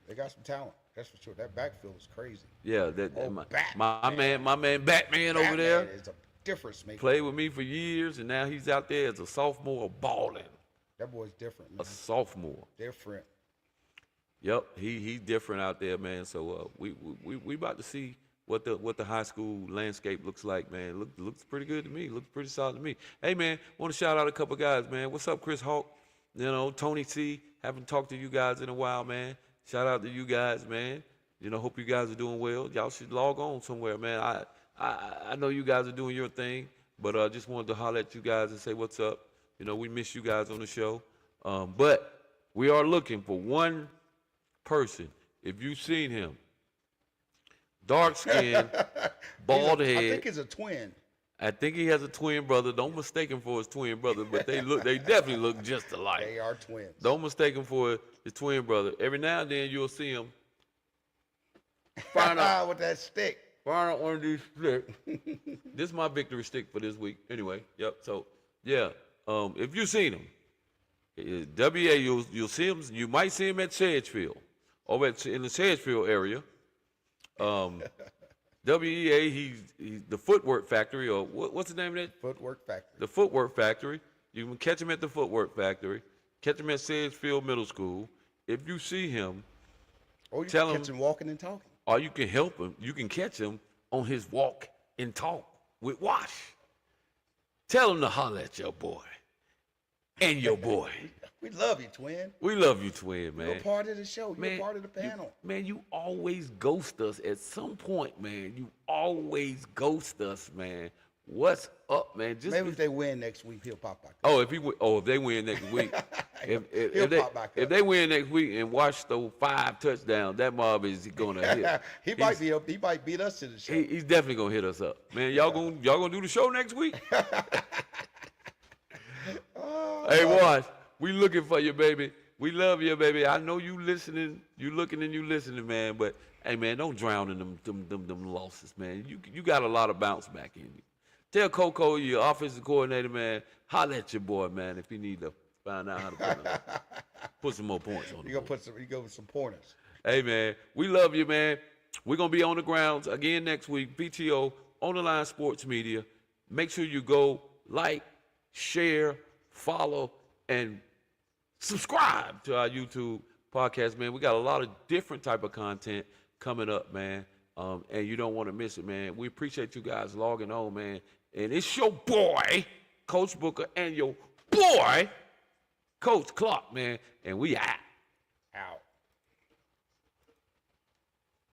They got some talent. That's for sure. That backfield is crazy. Yeah, my man Batman over there is a difference maker. played with me for years, and now he's out there as a sophomore balling. That boy's different, man. A sophomore. Different. Yep, he's different out there, man. So we about to see what the high school landscape looks like, man. Looks pretty good to me. Looks pretty solid to me. Hey, man, want to shout out a couple guys, man. What's up, Chris Hawk? Tony C. Haven't talked to you guys in a while, man. Shout out to you guys, man. Hope you guys are doing well. Y'all should log on somewhere, man. I know you guys are doing your thing, but I just wanted to holler at you guys and say what's up. We miss you guys on the show. But we are looking for one person. If you've seen him, dark skin, bald head. I think he's a twin. I think he has a twin brother. Don't mistake him for his twin brother, but they definitely look just alike. They are twins. Don't mistake him for his twin brother. Every now and then you'll see him firing out with that stick. one of these sticks. This is my victory stick for this week. Anyway, yep. So yeah, if you've seen him, WA, you'll see him. You might see him at Sedgefield, over in the Sedgefield area. WEA, he's the Footwork Factory, or what's the name of that? Footwork Factory. The Footwork Factory. You can catch him at the Footwork Factory. Catch him at Sedgefield Middle School. If you see him, Or you tell can him, catch him walking and talking. or you can help him. You can catch him on his walk and talk with Wash. Tell him to holler at your boy and your boy. We love you, twin. We love you, twin, man. You're a part of the show. You're Man, a part of the panel. You always ghost us at some point, man. You always ghost us, man. What's up, man? Maybe if they win next week, he'll pop back up. Oh, if they win next week, He'll pop back if up. they win next week and Wash throw 5 touchdowns, that mob is gonna hit. He might beat us to the show. He's definitely gonna hit us up, man. Y'all gonna do the show next week? Hey, watch. We looking for you, baby. We love you, baby. I know you listening. You looking and you listening, man. But hey, man, don't drown in them losses, man. You got a lot of bounce back in you. Tell Coco, your offensive coordinator, man, holler at your boy, man, if you need to find out how to put some more points on. You go with some pointers. Hey, man, we love you, man. We're gonna be on the grounds again next week. PTO on the line Sports Media. Make sure you go like, share, follow, and subscribe to our YouTube podcast, man. We got a lot of different type of content coming up, man. And you don't want to miss it, man. We appreciate you guys logging on, man. And it's your boy, Coach Booker, and your boy, Coach Clark, man. And we out.